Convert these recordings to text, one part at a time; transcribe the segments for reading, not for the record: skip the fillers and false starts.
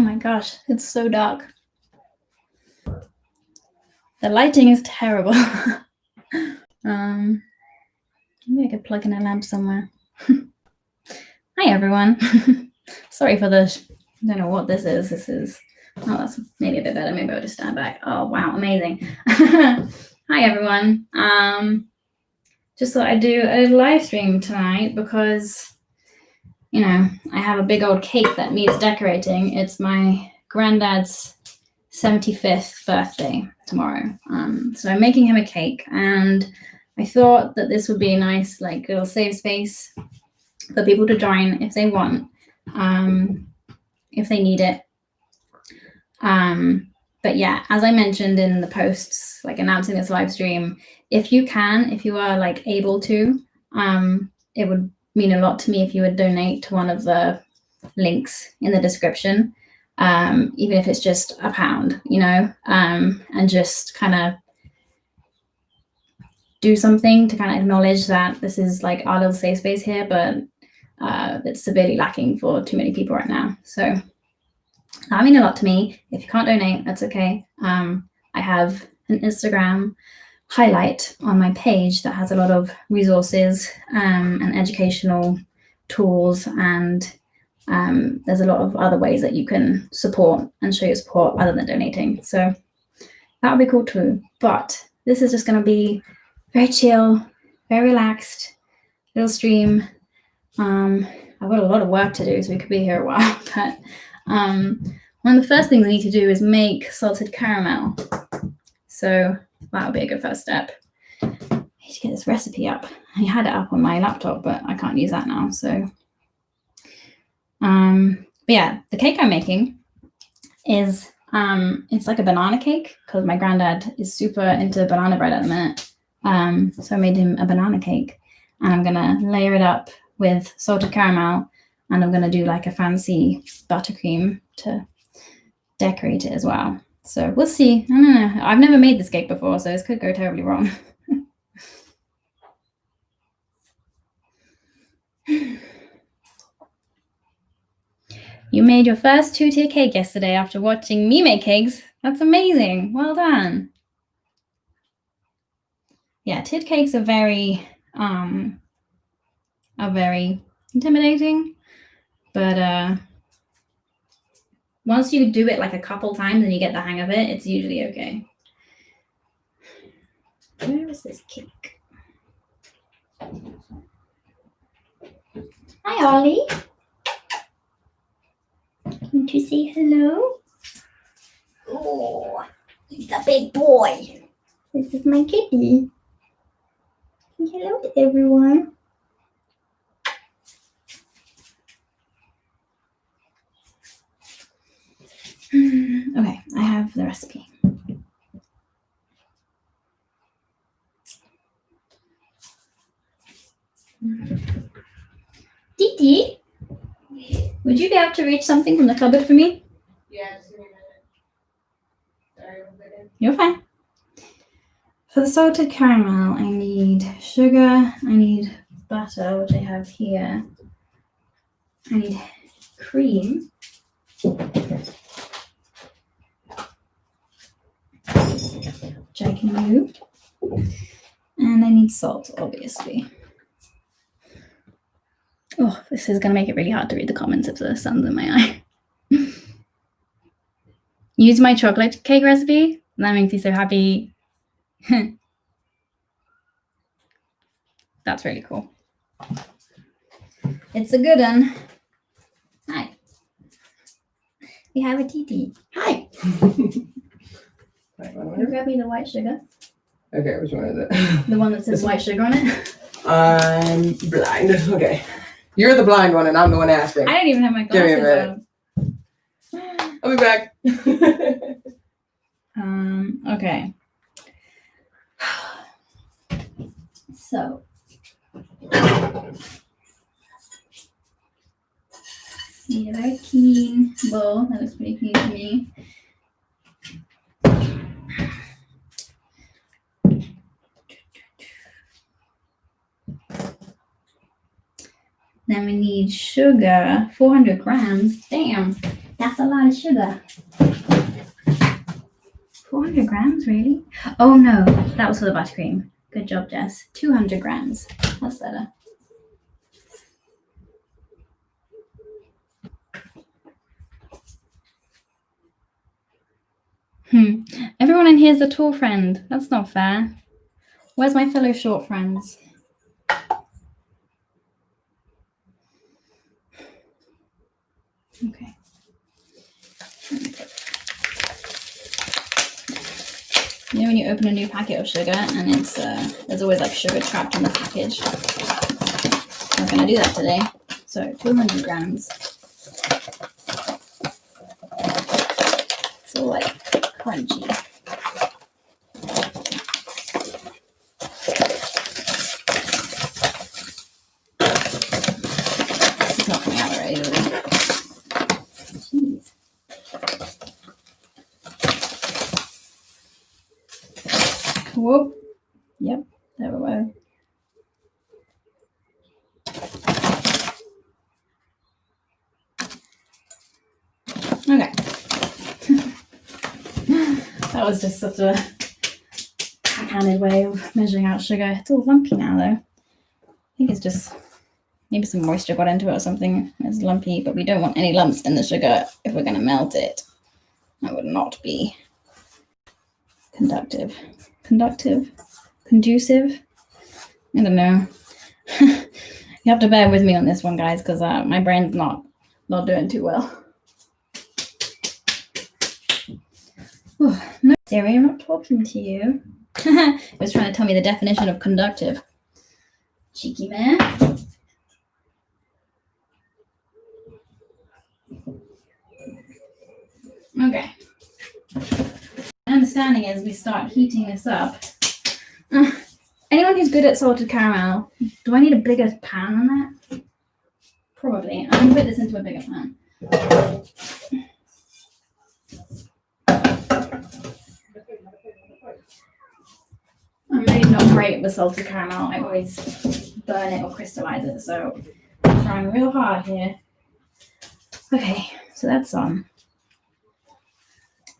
my gosh, it's so dark. The lighting is terrible. Maybe I could plug in a lamp somewhere. Hi, everyone. Sorry for this. I don't know what this is. This is, oh, that's maybe a bit better. Maybe I'll just stand back. Oh, wow, amazing. Hi, everyone. Just thought I'd do a live stream tonight because, you know, I have a big old cake that needs decorating. It's my granddad's 75th birthday tomorrow. So I'm making him a cake, and I thought that this would be a nice, like, little safe space for people to join if they want, if they need it. But yeah, as I mentioned in the posts, like announcing this live stream, if you are like able to, it would mean a lot to me if you would donate to one of the links in the description, even if it's just £1, you know, and just kind of do something to kind of acknowledge that this is like our little safe space here, but it's severely lacking for too many people right now. So that means a lot to me. If you can't donate, that's okay. I have an Instagram highlight on my page that has a lot of resources and educational tools, and there's a lot of other ways that you can support and show your support other than donating. So that would be cool too. But this is just going to be very chill, very relaxed little stream. I've got a lot of work to do, so we could be here a while. But one of the first things I need to do is make salted caramel. So that'll be a good first step. I need to get this recipe up. I had it up on my laptop, but I can't use that now. So, but yeah, the cake I'm making is it's like a banana cake because my granddad is super into banana bread at the minute. So I made him a banana cake, and I'm gonna layer it up with salted caramel, and I'm gonna do like a fancy buttercream to decorate it as well. So we'll see. I don't know. I've never made this cake before, so this could go terribly wrong. You made your first 2-tier cake yesterday after watching me make cakes. That's amazing. Well done. Yeah, tiered cakes are very intimidating, but once you do it like a couple times and you get the hang of it, it's usually okay. Where is this cake? Hi, Ollie. Want to say hello? Oh, he's a big boy. This is my kitty. Say hello to everyone. Okay, I have the recipe. Titi, would you be able to reach something from the cupboard for me? Yeah, just give me a minute. Sorry, one second. You're fine. For the salted caramel, I need sugar, I need butter, which I have here. I need cream. Which I can move. And I need salt, obviously. Oh, this is going to make it really hard to read the comments if the sun's in my eye. Use my chocolate cake recipe. That makes me so happy. That's really cool. It's a good one. Hi. We have a Titi. Hi. Can you grab me the white sugar? Okay, which one is it? The one that says white sugar on it? I'm blind. Okay. You're the blind one and I'm the one asking. I don't even have my Give me a glasses minute. on. I'll be back. Okay. So. Need a very clean bowl. That looks pretty clean to me. Then we need sugar, 400 grams. Damn. That's a lot of sugar. 400 grams, really? Oh no, that was for the buttercream. Good job, Jess. 200 grams. That's better. Everyone in here is a tall friend. That's not fair. Where's my fellow short friends? Okay. You know when you open a new packet of sugar and it's there's always like sugar trapped in the package. I'm not gonna do that today. So 200 grams. It's all like crunchy. It's not coming out very easily. Jeez. Whoop. Yep, there we go. Okay. That was just such a backhanded way of measuring out sugar. It's all lumpy now, though. I think it's just maybe some moisture got into it or something. It's lumpy, but we don't want any lumps in the sugar if we're going to melt it. That would not be conducive. I don't know. You have to bear with me on this one, guys, because my brain's not doing too well. Oh, no, Siri, I'm not talking to you. It was trying to tell me the definition of conductive. Cheeky man. Okay. My understanding is we start heating this up. Anyone who's good at salted caramel, do I need a bigger pan than that? Probably. I'm going to put this into a bigger pan. I'm really not great with salted caramel. I always burn it or crystallize it, so I'm trying real hard here. Okay, so that's on.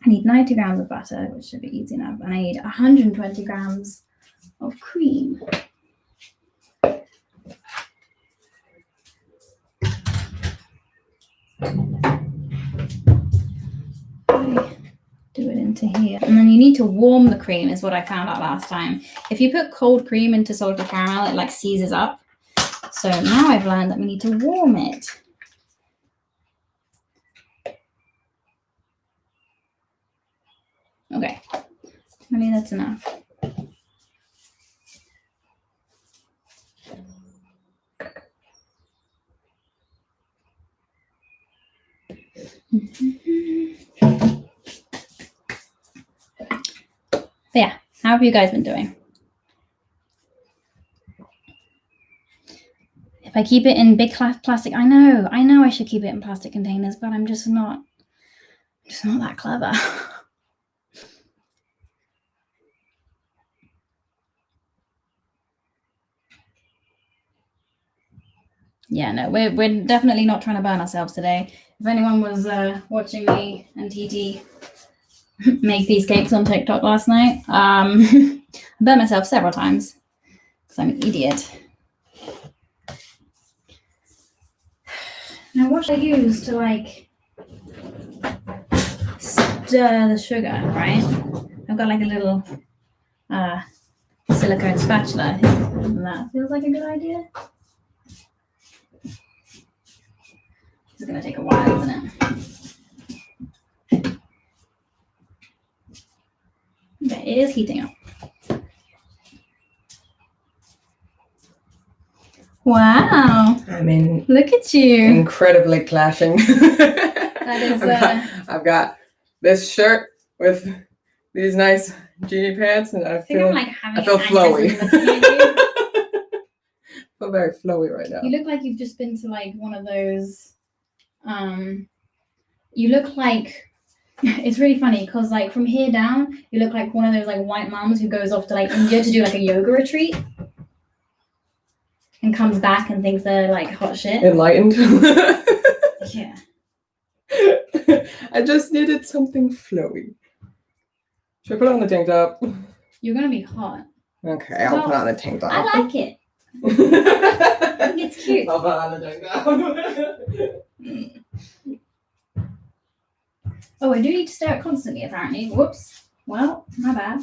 I need 90 grams of butter, which should be easy enough, and I need 120 grams of cream. Do it into here, and then you need to warm the cream is what I found out last time. If you put cold cream into salted caramel, it like seizes up. So now I've learned that we need to warm it. Okay, I mean that's enough. But yeah, how have you guys been doing? If I keep it in big plastic, I know I should keep it in plastic containers, but I'm just not that clever. Yeah, no, we're definitely not trying to burn ourselves today. If anyone was watching me and TT make these cakes on TikTok last night, I burnt myself several times because I'm an idiot. Now, what should I use to like stir the sugar? Right, I've got like a little silicone spatula. I think that feels like a good idea. It's going to take a while, isn't it? Okay, it is heating up. Wow. I mean, look at you. Incredibly clashing. That is. I've got this shirt with these nice jeany pants, and I feel flowy. I feel very flowy right now. You look like you've just been to like one of those. You look like it's really funny because like from here down, you look like one of those like white moms who goes off to like India to do like a yoga retreat and comes back and thinks they're like hot shit. Enlightened. Yeah. I just needed something flowy. Should I put on the tank top? You're gonna be hot. Okay, I'll put on the tank top. I like it. I think it's cute. I'll put on the tank top. Oh, I do need to stare it constantly, apparently. Whoops. Well, my bad.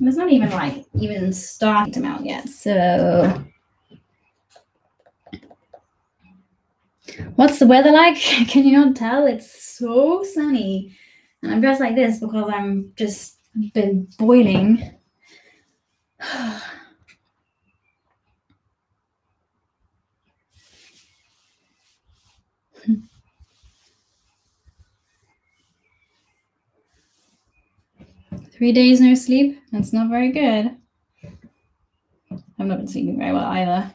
It's not even starting to melt yet, so what's the weather like? Can you not tell? It's so sunny. And I'm dressed like this because I'm just been boiling. 3 days no sleep. That's not very good. I've not been sleeping very well either.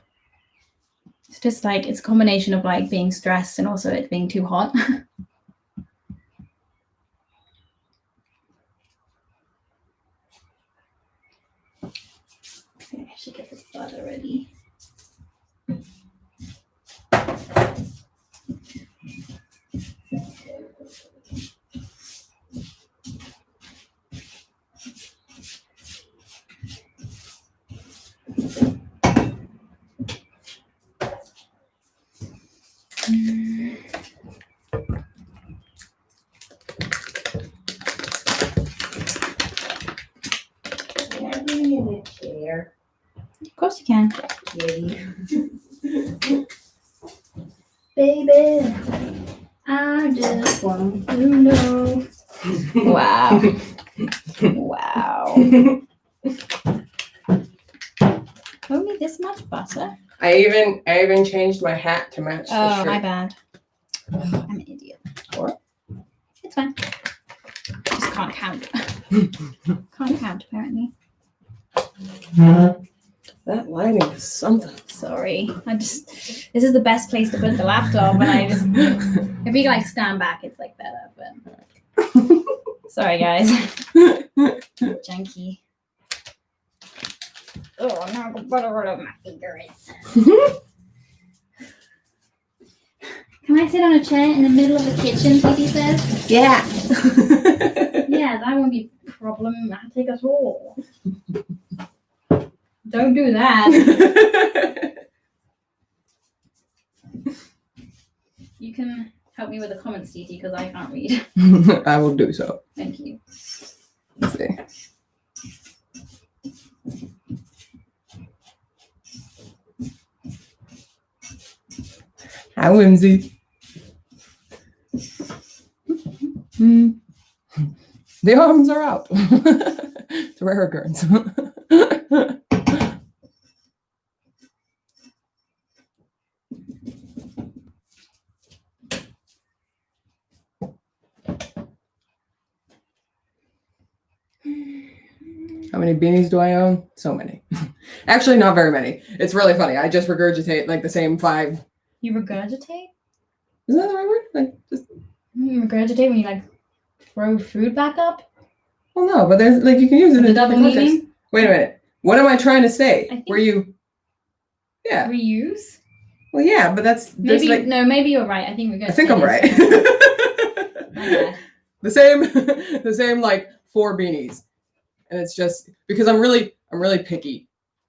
It's just like, it's a combination of like being stressed and also it being too hot. Okay, I should get this butter ready. Of course you can. Baby, I just want to know. Wow. Wow. Only this much butter? I even changed my hat to match the shirt. Oh, my bad. Oh, I'm an idiot. It's fine. Just can't count. Can't count, apparently. That lighting is something. Sorry. This is the best place to put the laptop, and I just, if we like stand back, it's like better, but sorry guys. Janky. Oh, now I got butter all over my fingers. Can I sit on a chair in the middle of the kitchen, Titi says? Yeah. Yeah, that won't be problematic at all. Don't do that. You can help me with the comments, Titi, because I can't read. I will do so. Thank you. Let's see. Hi, Whimsy. The arms are out. It's a rare occurrence. How many beanies do I own? So many. Actually, not very many. It's really funny. I just regurgitate like the same 5. You regurgitate? Isn't that the right word? Like just You regurgitate when you like throw food back up? well, no, but there's like you can use it in double different contexts. meaning? Wait a minute. What am I trying to say? I think- Were you? Yeah. Reuse? Well, yeah, but that's Maybe like, no. Maybe you're right. I think regurgitate. I think I'm right. Okay. the same like 4 beanies, and it's just because I'm really picky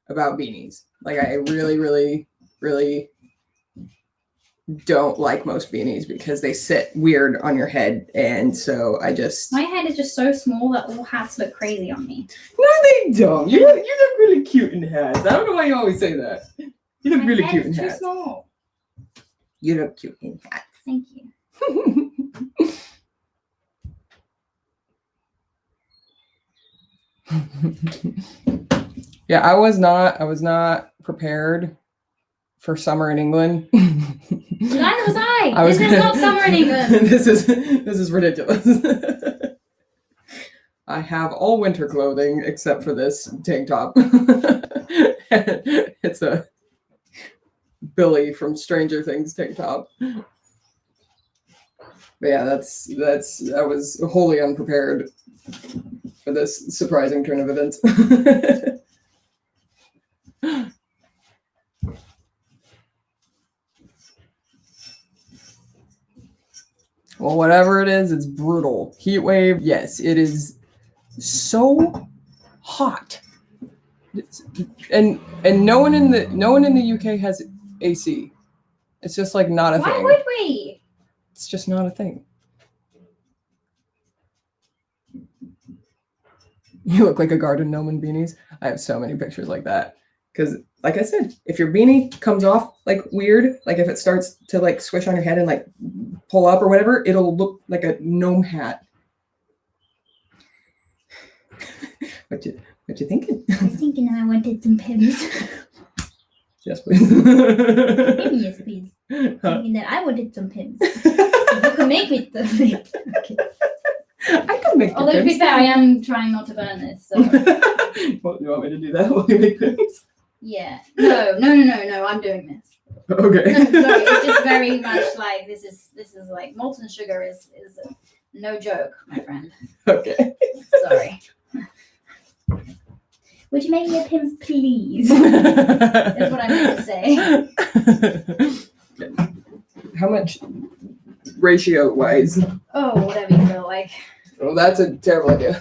about beanies. Like I really don't like most beanies because they sit weird on your head, and so I just. My head is just so small that all hats look crazy on me. No, they don't. You look really cute in hats. I don't know why you always say that. You look really cute in too hats. Small. You look cute in hats. Thank you. Yeah, I was not prepared for summer in England. Neither was I. I was This is not summer in England. This is ridiculous. I have all winter clothing except for this tank top. It's a Billy from Stranger Things tank top. But yeah, I was wholly unprepared for this surprising turn of events. Well, whatever it is, it's brutal. Heat wave, yes, it is so hot. And no one in the UK has AC. It's just like not a thing. Why would we? It's just not a thing. You look like a garden gnome in beanies. I have so many pictures like that. Because, like I said, if your beanie comes off like weird, like if it starts to like swish on your head and like pull up or whatever, it'll look like a gnome hat. What you thinking? I was thinking I wanted some pins. Yes, please. Yes, please. Thinking that I wanted some pins. You can make me the thing. Okay. I can make. Although to be fair, I am trying not to burn this. So. Well, you want me to do that while you make pins? Yeah. No. I'm doing this. Okay. No, sorry, it's just very much like this is like molten sugar is no joke, my friend. Okay. Sorry. Would you make me a Pims, please? That's what I meant to say. How much ratio wise? Oh, whatever you feel like. Well, that's a terrible idea.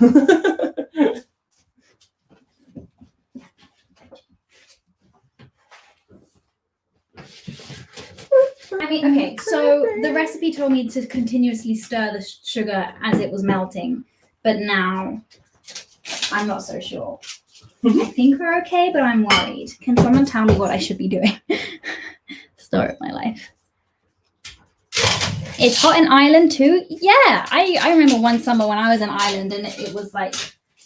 I mean, okay, so the recipe told me to continuously stir the sugar as it was melting, but now I'm not so sure. I think we're okay, but I'm worried. Can someone tell me what I should be doing? Story of my life. It's hot in Ireland too? Yeah, I remember one summer when I was in Ireland and it was like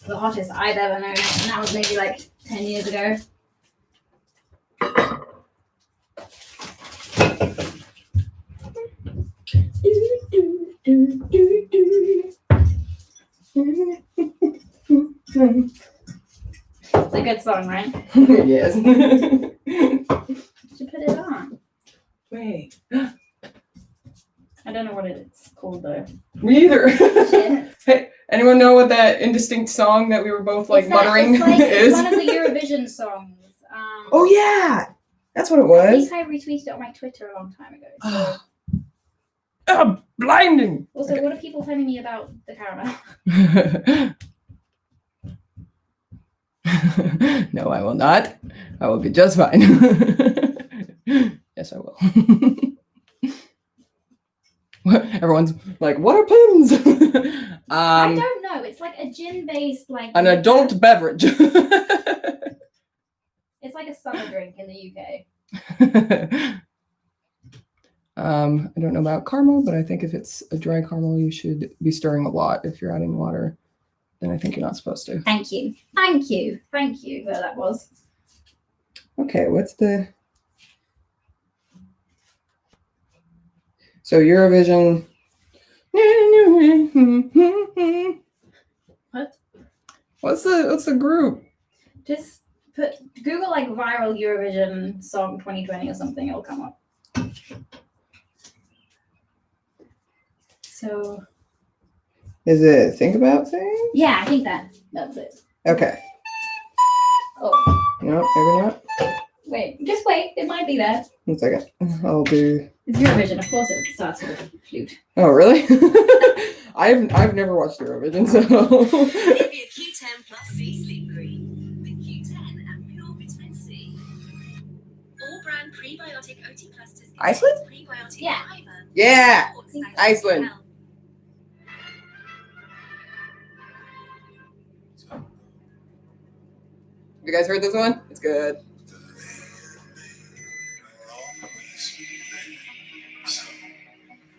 the hottest I've ever known, and that was maybe like 10 years ago. It's a good song, right? Yes. You should put it on. Wait. I don't know what it's called though. Me either. Shit. Hey, anyone know what that indistinct song that we were both like muttering is? It's one of the Eurovision songs. Oh yeah, that's what it I was. think I retweeted it on my Twitter a long time ago. So. Blinding. Also, what are people telling me about the caramel? No, I will not. I will be just fine. Yes, I will. Everyone's like, what are pins? I don't know. It's like a gin-based, like an adult beverage. It's like a summer drink in the UK. I don't know about caramel, but I think if it's a dry caramel, you should be stirring a lot. If you're adding water, then I think you're not supposed to. Thank you. Whoever that was. Okay, what's the... So Eurovision... What? What's the group? Just Google like viral Eurovision song 2020 or something, it'll come up. So is it Think About Things? Yeah, I think that's it. Okay. Oh. No, maybe not. Wait, just wait. It might be that. 1 second. I'll do... It's Eurovision, of course it starts with a flute. Oh, really? I've never watched Eurovision, so... Nivea Q10 Plus C Sleep Cream with Q10 and pure vitamin C. All brand prebiotic OT clusters. Iceland? Prebiotic Yeah. fiber. Yeah! Iceland. Have you guys heard this one? It's good.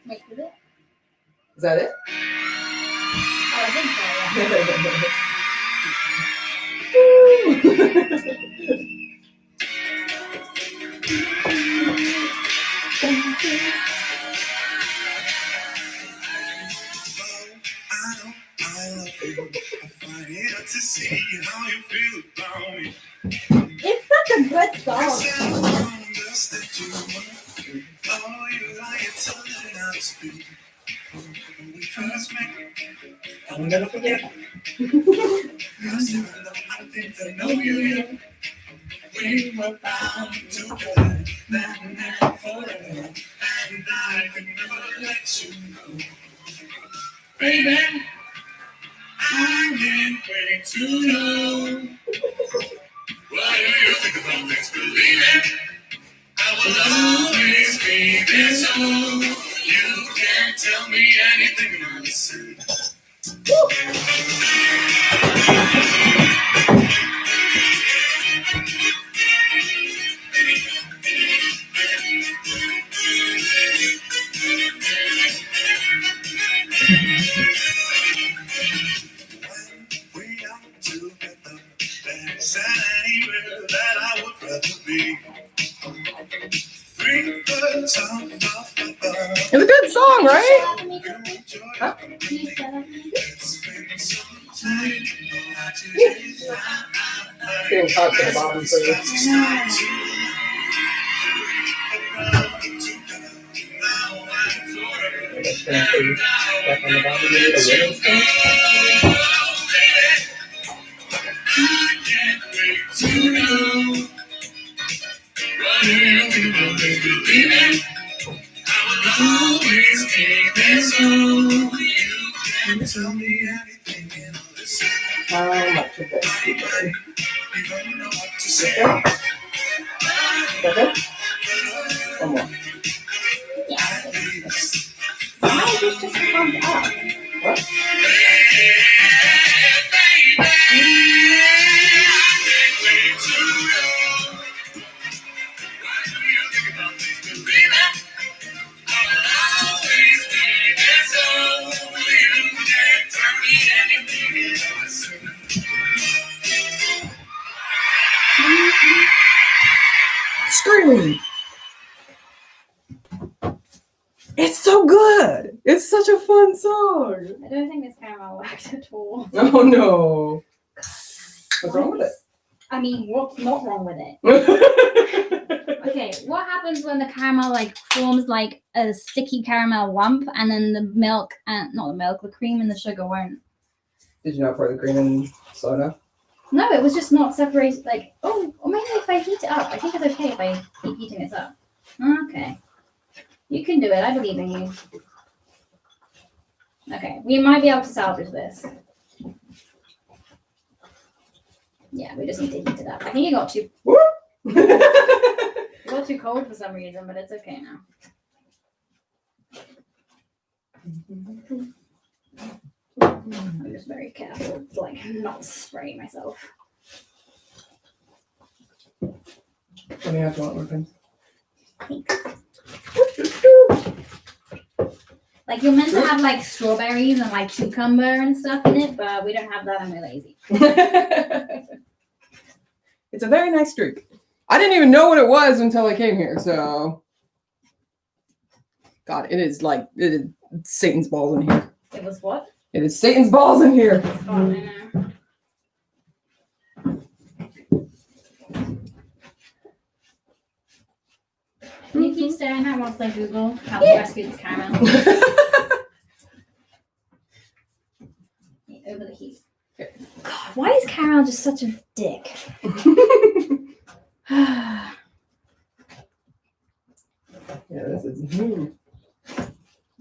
Wait, is it? Is that it? Oh, I think so, It's such a good song. I'm gonna forget. And I can never let you go. Baby, I can't wait to know. What do you think about this? Believe it, I will always be there. So you can't tell me anything about this. We are together. There's anywhere that I would rather be. Three birds on top of It's a good song, right? Huh? It's been some time. Getting caught to the bottom first. Tell me anything in this. How much of this? You don't know what to say. Okay. One more. Why is this just pumped up? What? Screaming. It's so good. It's such a fun song. I don't think this camera worked at all. Oh no. What's wrong with it? I mean, what's not wrong with it? Okay, what happens when the caramel like forms like a sticky caramel lump and then the milk and not the milk, the cream and the sugar won't? Did you not pour the cream and soda? No, it was just not separated. Like, oh, or maybe if I heat it up. I think it's okay if I keep heating it up. Okay, you can do it. I believe in you. Okay, we might be able to salvage this. Yeah, we just need to heat it up. I think it got too it got too cold for some reason, but it's okay now. I'm just very careful to like not spray myself. Let me have one more time. Like you're meant to have like strawberries and like cucumber and stuff in it, but we don't have that and we're lazy. It's a very nice drink. I didn't even know what it was until I came here, so. God, it is like it is Satan's balls in here. It was what? It is Satan's balls in here. Oh, I know. Can you keep staring at whilst I Google how to rescue this caramel? Over the heat. God, why is Caramel just such a dick? Yeah, this is.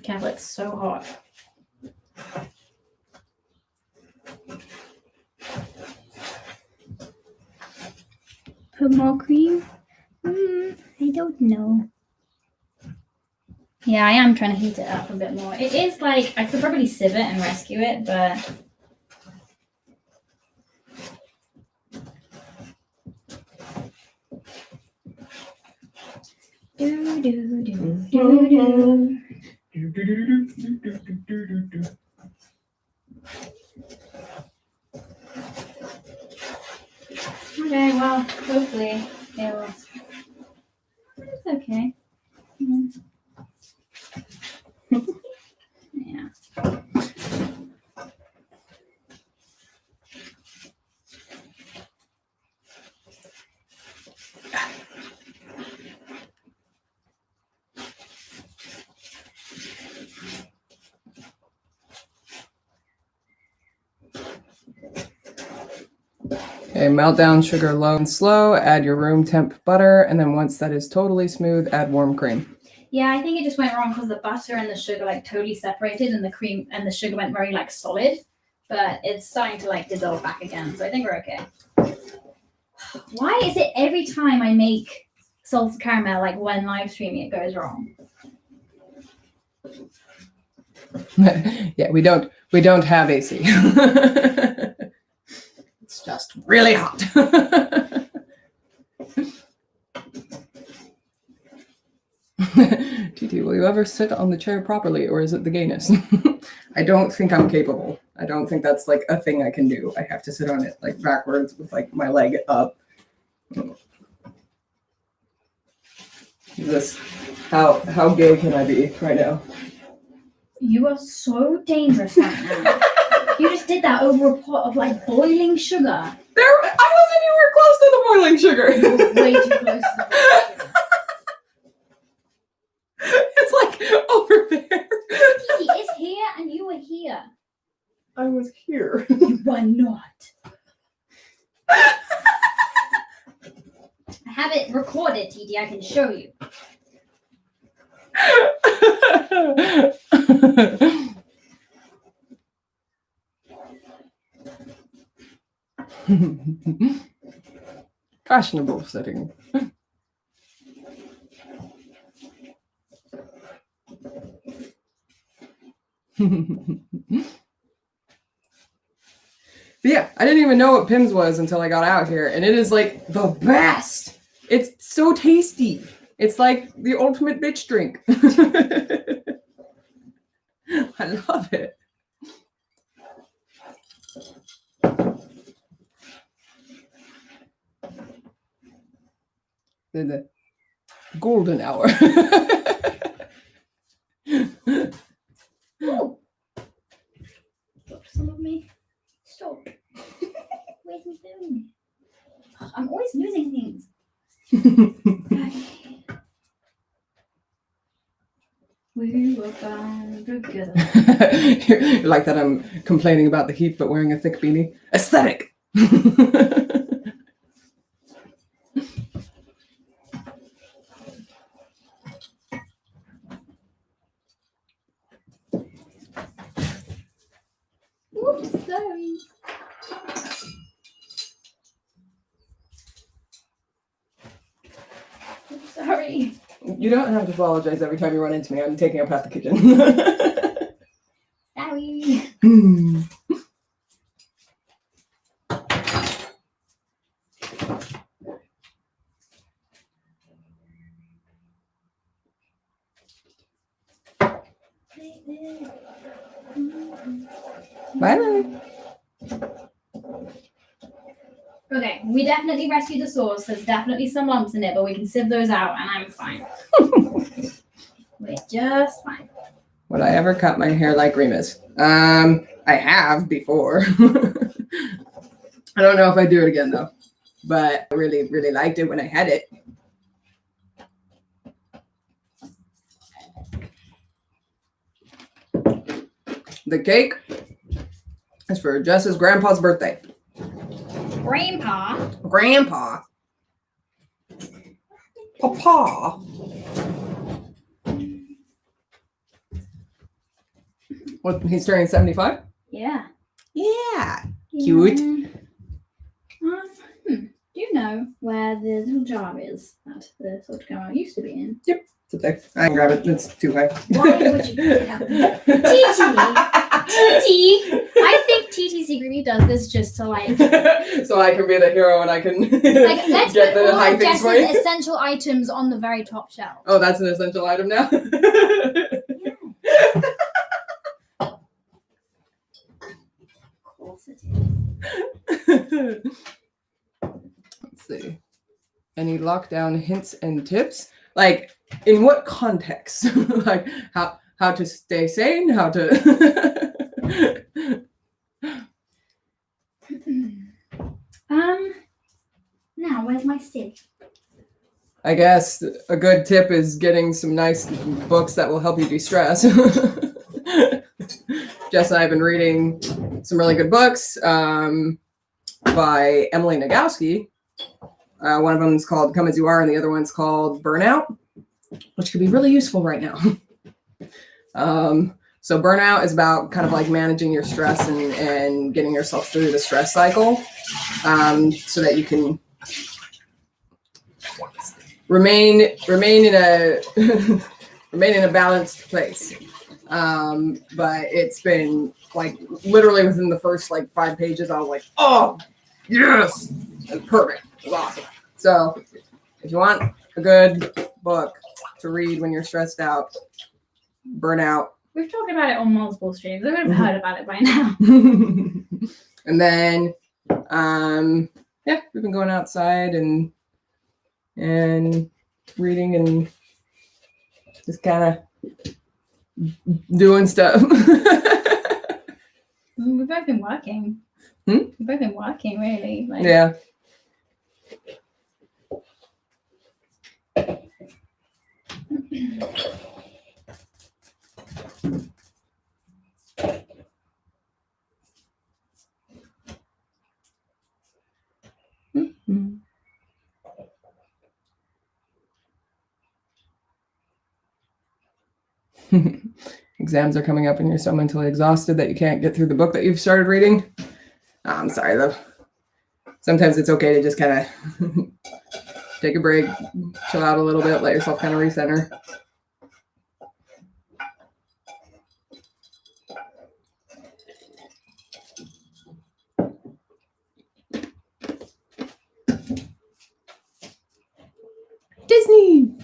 Careful, it's so hot. Put more cream? I don't know. Yeah, I am trying to heat it up a bit more. It is like, I could probably sieve it and rescue it, but... Do, do, do, do, do. Okay, well, hopefully it'll... It's okay. Yeah. Okay, melt down sugar low and slow, add your room temp butter, and then once that is totally smooth, add warm cream. Yeah, I think it just went wrong because the butter and the sugar like totally separated, and the cream and the sugar went very like solid. But it's starting to like dissolve back again, so I think we're okay. Why is it every time I make salted caramel, like when live streaming, it goes wrong? Yeah, we don't have AC. It's just really hot. TT, will you ever sit on the chair properly, or is it the gayness? I don't think I'm capable. I don't think that's like a thing I can do. I have to sit on it like backwards with like my leg up. This, how gay can I be right now? You are so dangerous right now. You just did that over a pot of like boiling sugar. I wasn't anywhere close to the boiling sugar. You were way too close to the boiling sugar. It's like over there. Kiki, it's here and you were here. I was here. You were not. I have it recorded, TT. I can show you. Fashionable setting. But yeah, I didn't even know what Pimm's was until I got out here, and it is like the best. It's so tasty. It's like the ultimate bitch drink. I love it. The golden hour. Oh. Stop some of me. Stop. Where's my phone? I'm always losing things. We were bound together. You're like that I'm complaining about the heat but wearing a thick beanie. Aesthetic. Oops, sorry. Sorry. You don't have to apologize every time you run into me. I'm taking up half the kitchen. Sorry. Bye, Lily. Okay, we definitely rescued the sauce. There's definitely some lumps in it, but we can sieve those out and I'm fine. We're just fine. Would I ever cut my hair like Remus? I have before. I don't know if I do it again though, but I really, really liked it when I had it. The cake is for Jess's grandpa's birthday. Grandpa. Grandpa. Papa. What, he's turning 75? Yeah. Yeah. Cute. Do you know where the little jar is that the salted caramel used to be in? It's up there. I can grab it. It's too high. Why would you pick it up? TT! I think TT secretly does this just to like So I can be the hero and I can like let's get put the all high of things for you. Jess's essential items on the very top shelf. Oh, that's an essential item now? Of course it is. Let's see. Any lockdown hints and tips? Like, in what context? Like, how to stay sane? How to... Now where's my sieve? I guess a good tip is getting some nice books that will help you de-stress. Jess and I have been reading some really good books by Emily Nagoski. One of them is called Come As You Are, and the other one's called Burnout. which could be really useful right now. So burnout is about kind of like managing your stress and getting yourself through the stress cycle, so that you can remain in a remain in a balanced place. But it's been like literally within the first like 5 pages, I was like, oh yes, that's perfect. It was awesome. So if you want a good book to read when you're stressed out, Burnout. We've talked about it on multiple streams. I would have heard about it by now. And then yeah, we've been going outside and reading and just kind of doing stuff. We've both been working. Hmm? We've both been working, really. Like, Yeah. Mhm. Exams are coming up and you're so mentally exhausted that you can't get through the book that you've started reading. I'm sorry though. Sometimes it's okay to just kind of take a break, chill out a little bit, let yourself kind of recenter. Disney.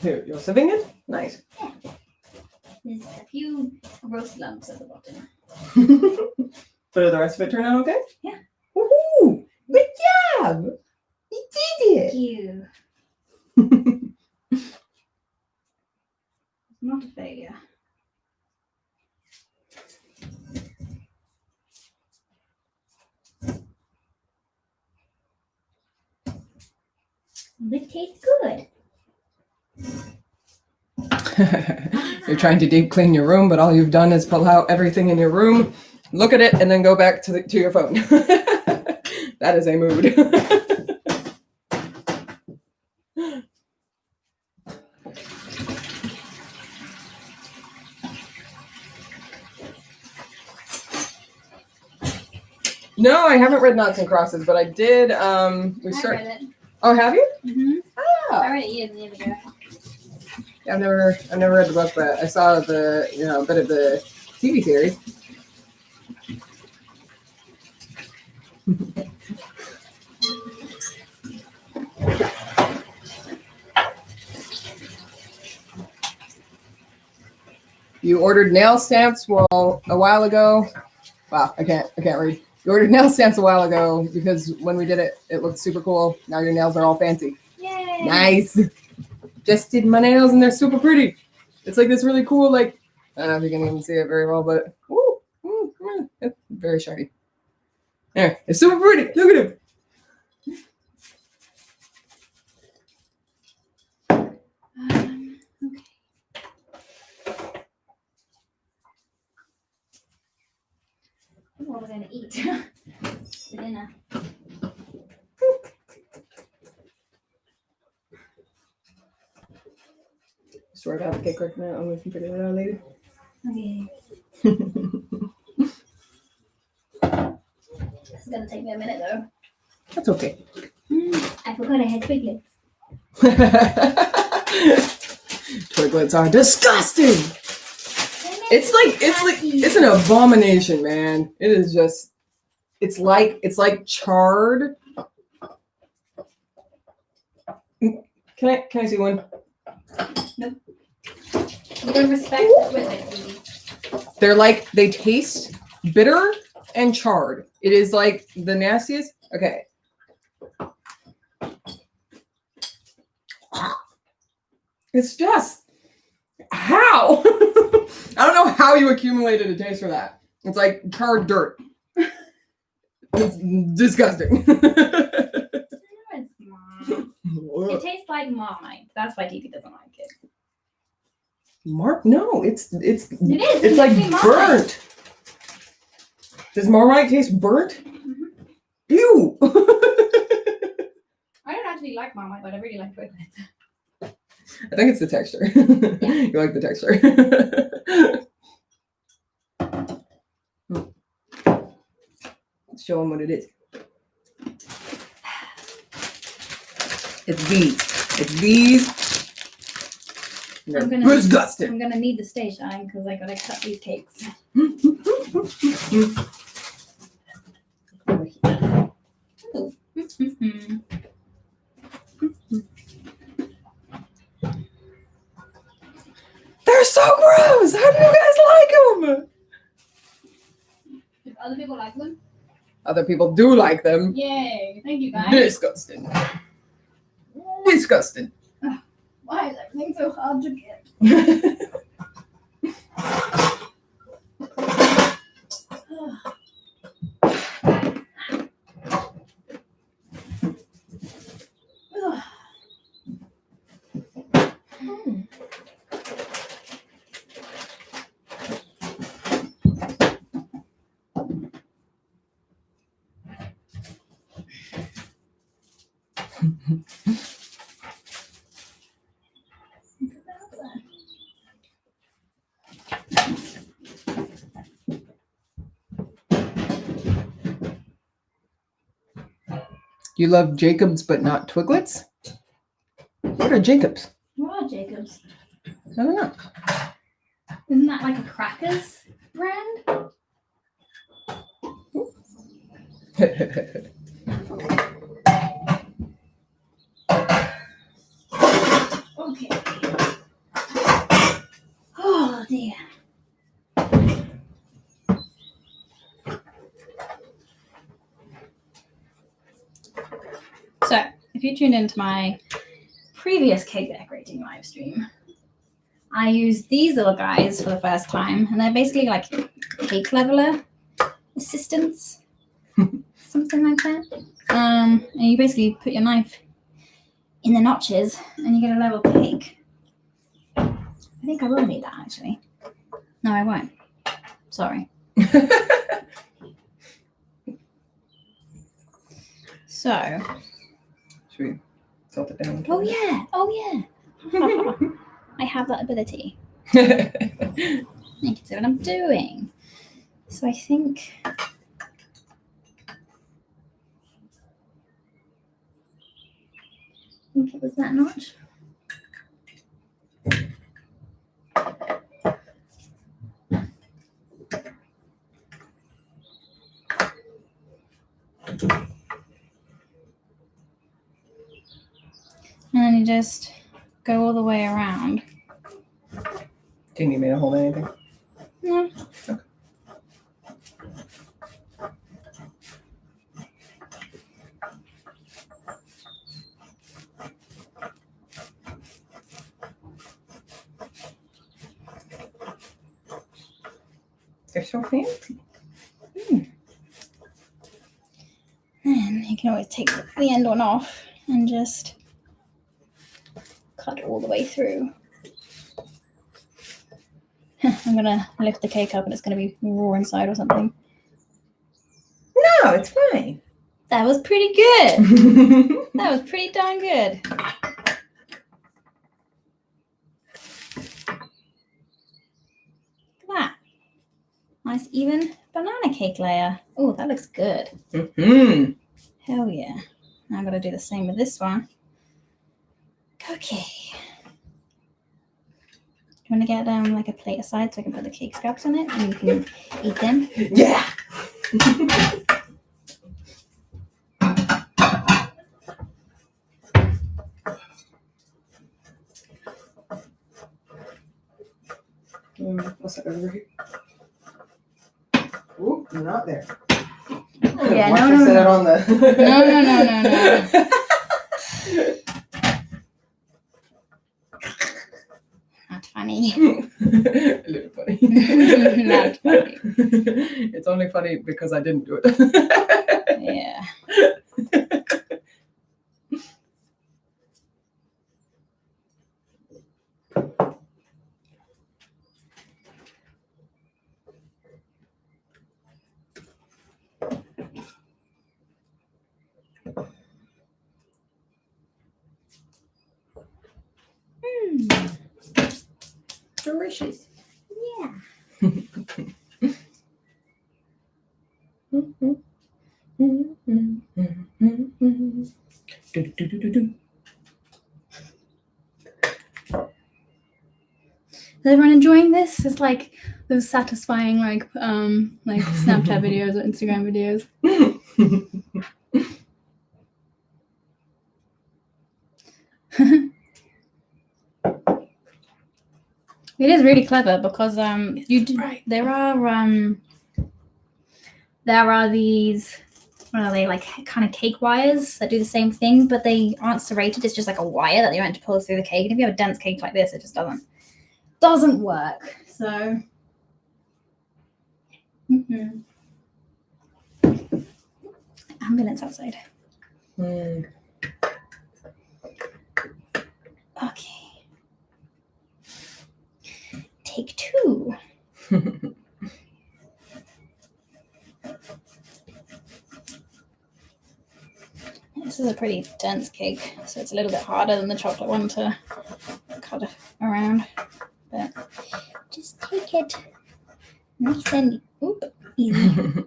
You're sipping it? Nice. There's a few gross lumps at the bottom. But did the rest of it turn out okay? Yeah. Woohoo! Good job! You did Thank you. it! Not a failure. This tastes good. You're trying to deep clean your room, but all you've done is pull out everything in your room, look at it, and then go back to your phone. That is a mood. No, I haven't read Noughts and Crosses, but I did. I read it. Oh, have you? Mm-hmm. Ah. I read it years and years ago. Yeah, I've never read the book, but I saw the a bit of the TV series. You ordered nail stamps a while ago. Wow, I can't read. You ordered nail stamps a while ago because when we did it, it looked super cool. Now your nails are all fancy. Yay! Nice. Just did my nails and they're super pretty. It's like this really cool, like, I don't know if you can even see it very well, but it's very shiny. There, it's super pretty. Look at it. Okay. What we're going to eat for dinner. Sort out the cake right now. We can figure that out later. Okay. This is going to take me a minute though. That's okay. I forgot I had twiglets. Twiglets are disgusting. It's an abomination, man. It is just. It's like charred. Can I see one? Nope. You gotta respect the twiglet. They taste bitter and charred. It is like the nastiest. Okay. It's just how? I don't know how you accumulated a taste for that. It's like charred dirt. It's disgusting. It tastes like Marmite. That's why Dee doesn't like it. No, it's It is. it's like tastes Marmite. burnt. Does Marmite taste burnt? Mhm. Ew. I don't actually like Marmite, but I really like Twiglets. I think it's the texture. You like the texture. Let's show them what it is. It's these. It's these. They're I'm gonna- disgusting. I'm gonna need the stage, darling, because I gotta cut these cakes. They're so gross. How do you guys like them? If other people like them, Other people do like them. yay! Thank you guys. Disgusting. Disgusting. Why is everything so hard to get? You love Jacobs but not Twiglets? What are Jacobs? What are Jacobs? I don't know. Isn't that like a crackers brand? Okay. Oh dear. So, if you tuned into my previous cake decorating live stream, I used these little guys for the first time, and they're basically like cake leveler assistants, something like that. And you basically put your knife in the notches, and you get a level cake. I think I will need that actually. No, I won't. Sorry. So. Should we tilt it down? Oh yeah. Oh yeah. I have that ability. Yeah. You can see what I'm doing. So I think. I think it was that notch. And then you just go all the way around. Do you need me to hold anything? No. They're so fancy. And you can always take the end one off and just cut all the way through. I'm gonna lift the cake up and it's gonna be raw inside or something. No, it's fine. That was pretty good. That was pretty darn good. Look at that. Nice even banana cake layer. Oh, that looks good. Mm-hmm. Hell yeah. Now I'm gonna do the same with this one. Okay. Do you want to get like a plate aside so I can put the cake scraps on it and you can eat them? Yeah. What's that over here? Ooh, you're not there. Yeah, Watch no, her no, set no. it on the. No. Not funny. A little funny. Not funny. It's only funny because I didn't do it. Yeah. delicious. Yeah. Is everyone enjoying this? It's like those satisfying like Snapchat videos or Instagram videos. It is really clever because you do, Right. there are these, what are they, like kind of cake wires that do the same thing, but they aren't serrated. It's just like a wire that you're meant to pull through the cake. And if you have a dense cake like this, it just doesn't work. So ambulance outside. Okay. Take 2. This is a pretty dense cake, so it's a little bit harder than the chocolate one to cut around. But just take it nice and easy.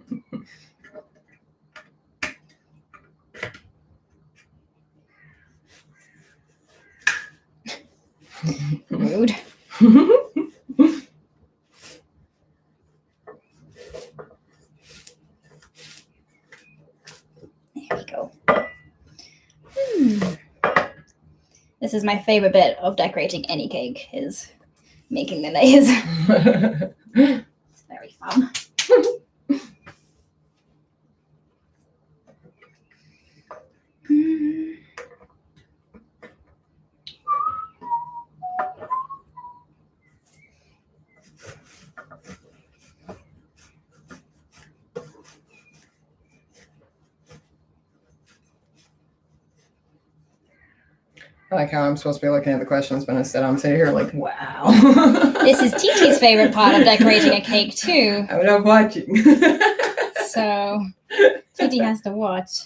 Rude. There we go. This is my favorite bit of decorating any cake, is making the layers. It's very fun. I like how I'm supposed to be looking at the questions, but instead I'm sitting here like, wow. This is TT's favorite part of decorating a cake too. I'm not watching. So TT has to watch.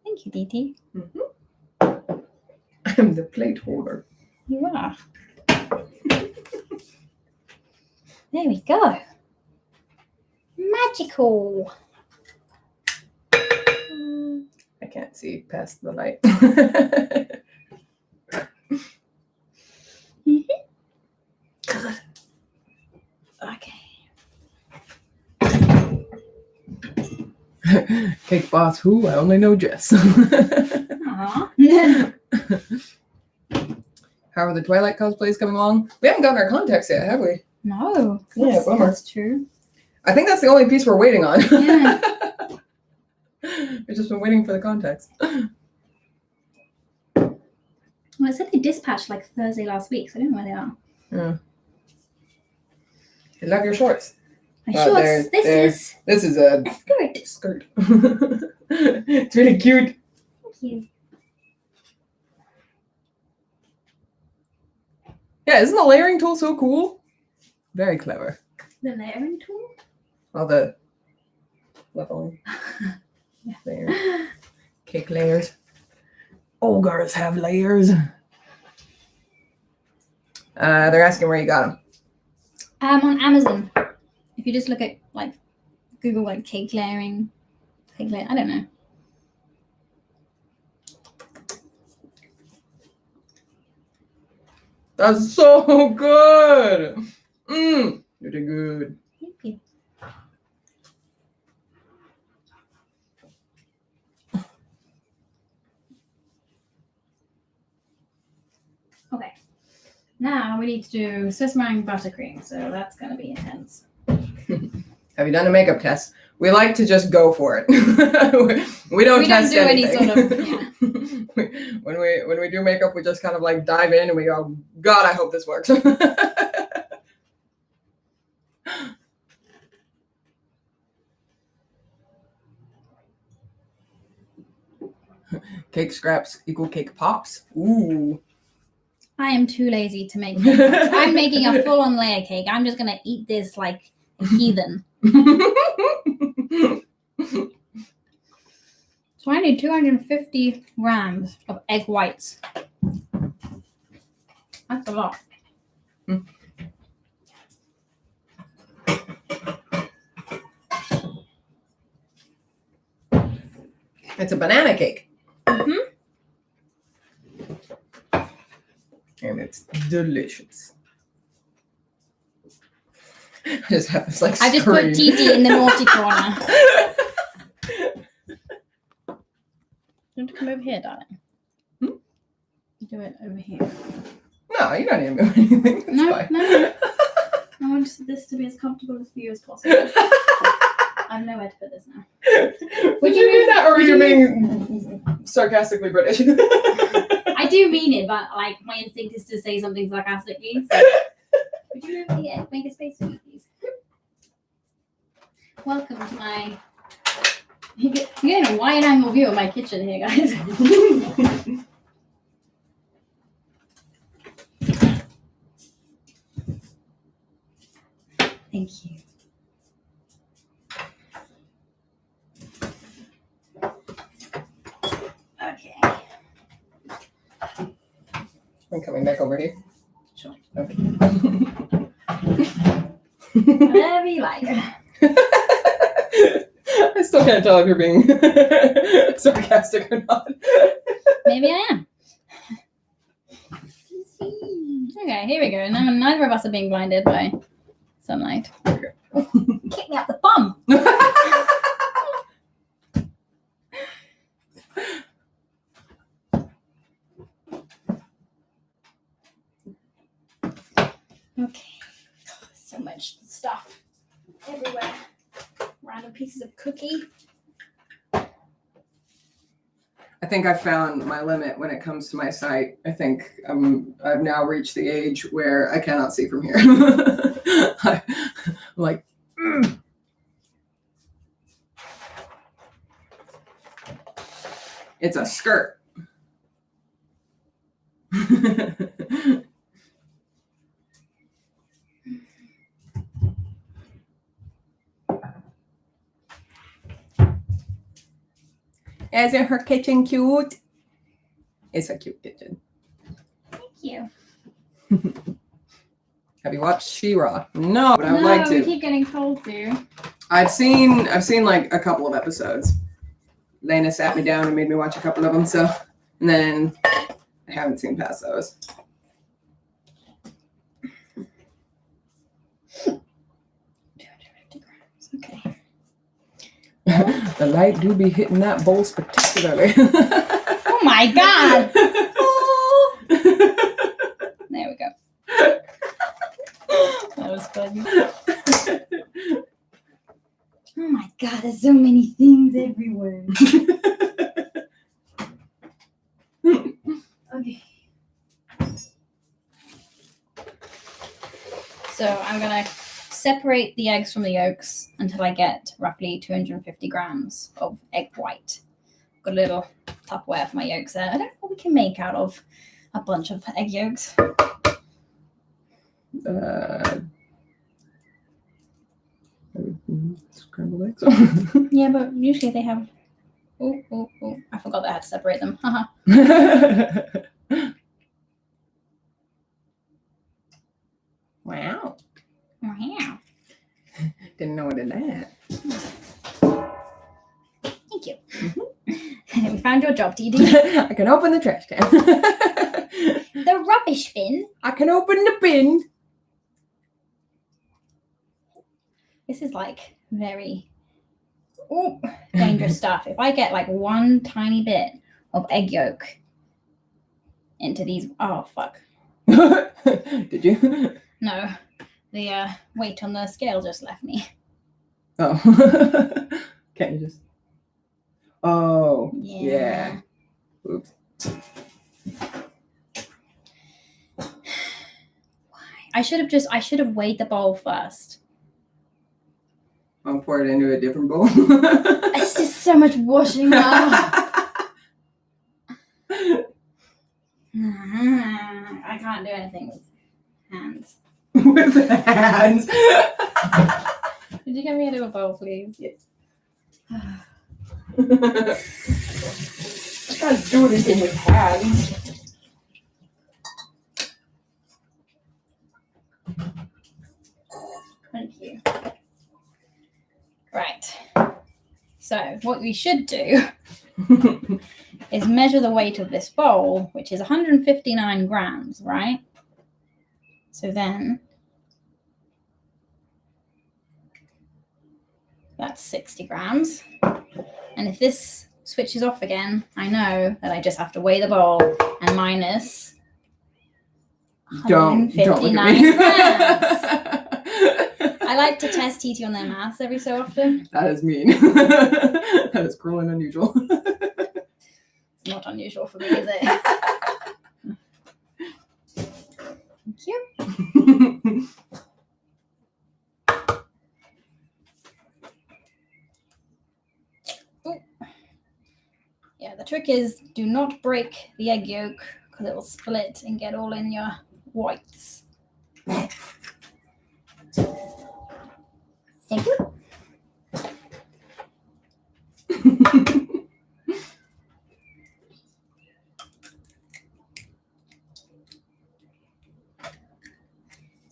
Thank you, TT. I'm the plate holder. You are. There we go. Magical. I can't see past the light. Okay. Cake boss who? I only know Jess. Aww. How are the Twilight cosplays coming along? We haven't gotten our contacts yet, have we? No. Yeah, bummer. That's true. I think that's the only piece we're waiting on. Yeah. We've just been waiting for the contacts. Well, it said they dispatched like Thursday last week, so I don't know where they are. Yeah. I love your shorts. My Oh, shorts. This This is is a skirt. skirt. It's really cute. Thank you. Yeah, isn't the layering tool so cool? Very clever. The layering tool? All the leveling Yeah. layers. Cake layers. Ogres have layers. They're asking where you got them. On Amazon. If you just look at like Google like cake layering, I don't know. That's so good. You did good. Thank you. Okay. Now we need to do Swiss meringue buttercream, so that's going to be intense. Have you done a makeup test? We like to just go for it. we don't We don't test do any anything. sort of- when we do makeup, we just kind of like dive in and we go, God, I hope this works. Cake scraps equal cake pops. Ooh. I am too lazy to make cake pops. I'm making a full-on layer cake. I'm just going to eat this like a heathen. So I need 250 grams of egg whites. That's a lot. It's a banana cake. Mhm. And it's delicious. I just have this like I just put screen. TT in the naughty corner. You want to come over here, darling? Hmm? Do it over here. No, you don't need to move anything. It's No, fine. no. I want this to be as comfortable for you as possible. I have nowhere to put this now. Would you mean that, or would are you you being sarcastically British? I do mean it, but like my instinct is to say something sarcastically. So. Would you move the egg? Make a space for me, please. Welcome to my. You're getting a wide angle view of my kitchen here, guys. Thank you. Okay. I'm coming back over here. Sure. Okay. Whatever you like. I still can't tell if you're being sarcastic or not. Maybe I am. Okay, here we go. Now neither of us are being blinded by sunlight. Kick me up the bum. Okay. So much stuff everywhere. Random pieces of cookie. I think I found my limit when it comes to my sight. I think I've now reached the age where I cannot see from here. I'm like, It's a skirt. Isn't her kitchen cute? It's a cute kitchen. Thank you. Have you watched She-Ra? No, but I would No, like we to. keep getting told to. I've seen like a couple of episodes. Lena sat me down and made me watch a couple of them, so and then I haven't seen past those. 250 grams. Okay. The light do be hitting that bowl spectacularly. Oh my god! Oh. There we go. That was funny. Oh my god, there's so many things everywhere. Okay. So I'm gonna separate the eggs from the yolks until I get roughly 250 grams of egg white. Got a little Tupperware for my yolks there. I don't know what we can make out of a bunch of egg yolks. Scrambled eggs. Yeah, but usually they have. Oh, I forgot that I had to separate them. Haha. Wow. Wow. Didn't know what it had. Thank you. We found your job, Dee. I can open the trash can. The rubbish bin. I can open the bin. This is like very dangerous stuff. If I get like one tiny bit of egg yolk into these, oh fuck. Did you? No, the weight on the scale just left me. Oh. Can't you just? Oh. Yeah. Oops. I should have weighed the bowl first. I'll pour it into a different bowl. It's just so much washing up. I can't do anything with hands. With the hands. Could you give me a little bowl, please? Yes. You guys do anything with hands. Thank you. Right. So what we should do is measure the weight of this bowl, which is 159 grams, right? So then that's 60 grams. And if this switches off again, I know that I just have to weigh the bowl and minus Don't look at 159 me. grams. I like to test TT on their maths every so often. That is mean. That is cruel and unusual. It's not unusual for me, is it? Thank you. Ooh. Yeah, the trick is do not break the egg yolk because it will split and get all in your whites. Thank you.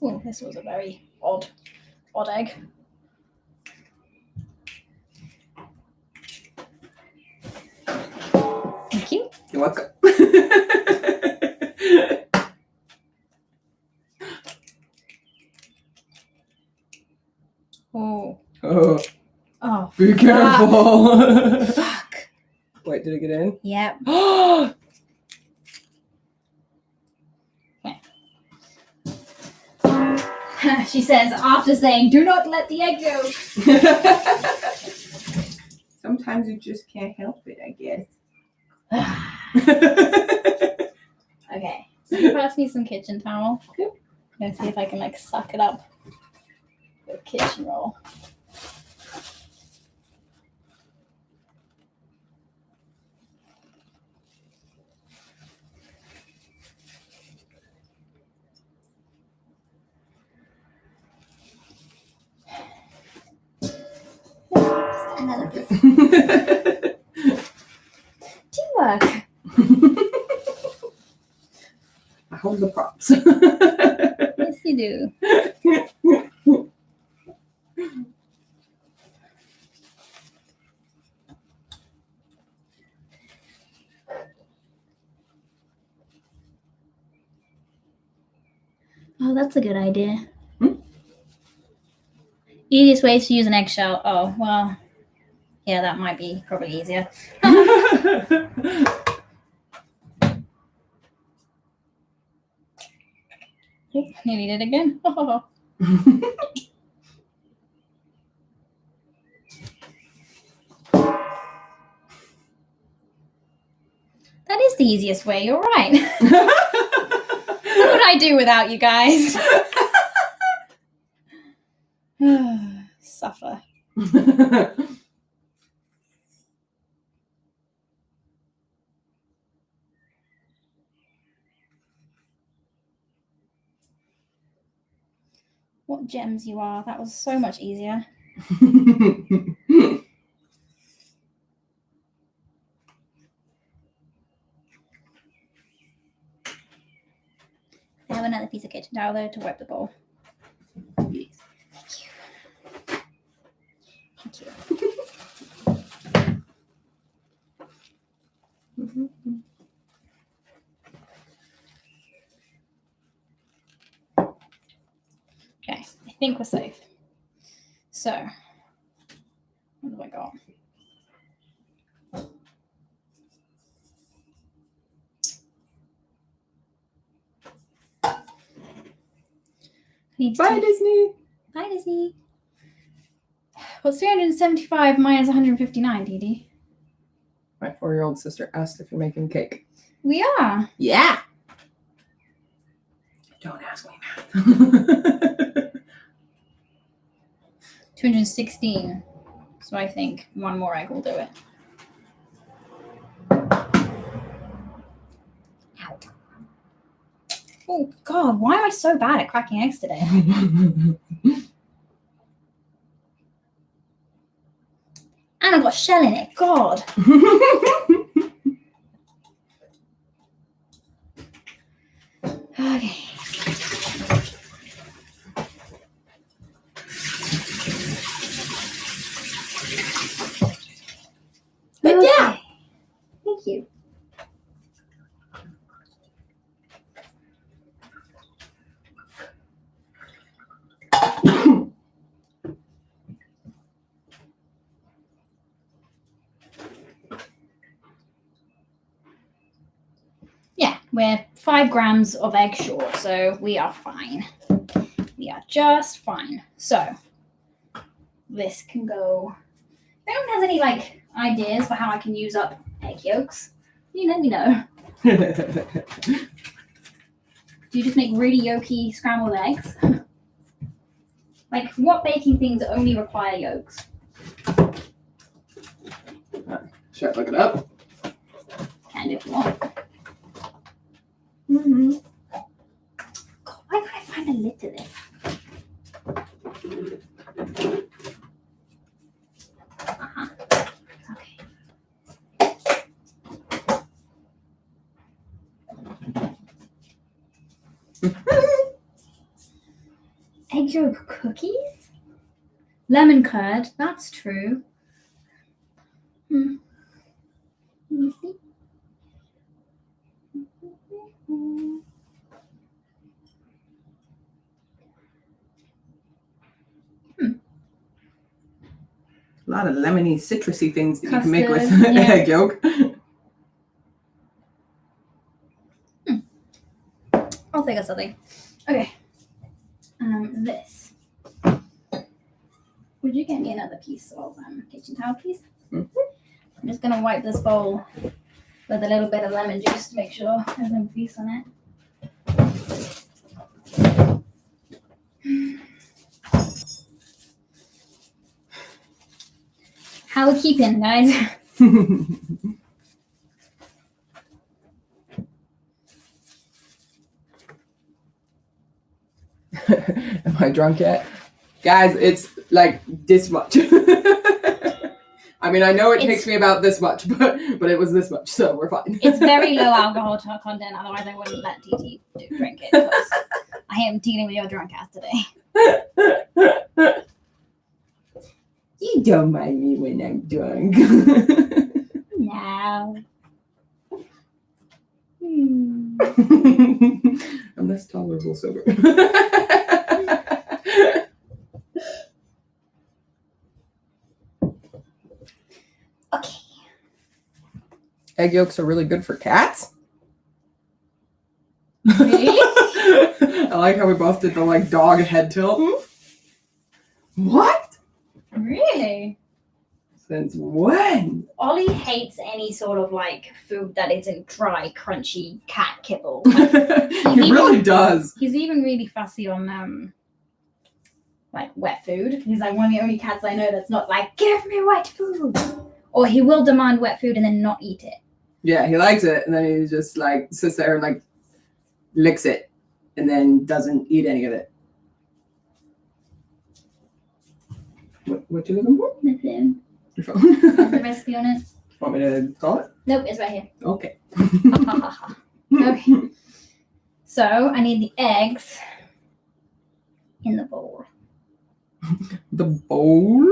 Oh, this was a very odd egg. Thank you. You're welcome. Oh. Oh, Oh. be fuck. careful. Fuck. Wait, did it get in? Yep. She says after saying, "Do not let the egg go." Sometimes you just can't help it, I guess. Okay. Can you pass me some kitchen towel? Yep. I'm gonna see if I can like suck it up with a kitchen roll. Another piece. Teamwork. I hold the props. Yes, you do. Oh, that's a good idea. Easiest way to use an eggshell. Oh, well, yeah, that might be probably easier. Oop, nearly did again. That is the easiest way. You're right. What would I do without you guys? Suffer. What gems you are. That was so much easier. I have another piece of kitchen towel there to wipe the bowl. Yes. Thank you. Okay, I think we're safe. So, what have I got? Bye, Disney. Bye, Disney. What's 375 minus 159, Dee Dee? My 4-year-old sister asked if you're making cake. We are. Yeah. Don't ask me math. 216. So I think one more egg will do it. Ow. Oh, God. Why am I so bad at cracking eggs today? And I've got shell in it. God. Okay. Good job. Okay. Thank you. Yeah, we're 5 grams of egg short, so we are fine. We are just fine. So this can go. If anyone has any like ideas for how I can use up egg yolks, you let me know. Do you just make really yolky scrambled eggs? Like what baking things only require yolks? Should I look it up? Can if you want. Mm-hmm. God, why can't I find a lid to this? Uh-huh. Okay. Egg yolk cookies? Lemon curd, that's true. Let me see. A lot of lemony, citrusy things that you can make with Custard, yeah. egg yolk. I'll think of something. Okay. This. Would you get me another piece of kitchen towel, please? Mhm. I'm just gonna wipe this bowl with a little bit of lemon juice to make sure there's no grease on it. How we keeping, guys? Am I drunk yet? Guys, it's like this much. I mean, I know it takes me about this much, but it was this much, so we're fine. It's very low alcohol content, otherwise I wouldn't let TT drink it. 'Cause I am dealing with your drunk ass today. You don't mind me when I'm drunk. No. I'm less tolerable sober. Okay. Egg yolks are really good for cats. Really? I like how we both did the like dog head tilt. What? Really? Since when? Ollie hates any sort of like food that isn't dry, crunchy cat kibble. He really does. He's even really fussy on like wet food. He's like one of the only cats I know that's not like, give me wet food. Or he will demand wet food and then not eat it. Yeah, he likes it, and then he just like sits there and like licks it, and then doesn't eat any of it. What you looking for? Nothing. Your phone. There's the recipe on it. Want me to call it? Nope, it's right here. Okay. Okay. So I need the eggs in the bowl. The bowl?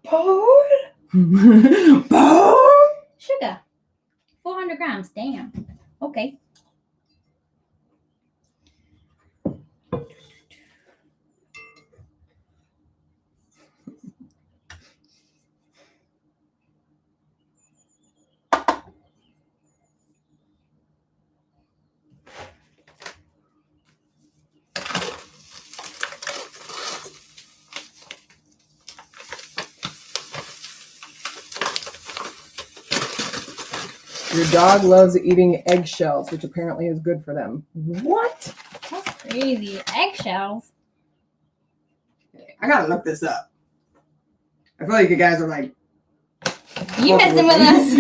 Bowl? Bowl? Sugar. 400 grams. Damn. Okay. Your dog loves eating eggshells, which apparently is good for them. What? That's crazy. Eggshells. I gotta look this up. I feel like you guys are like. You messing with us.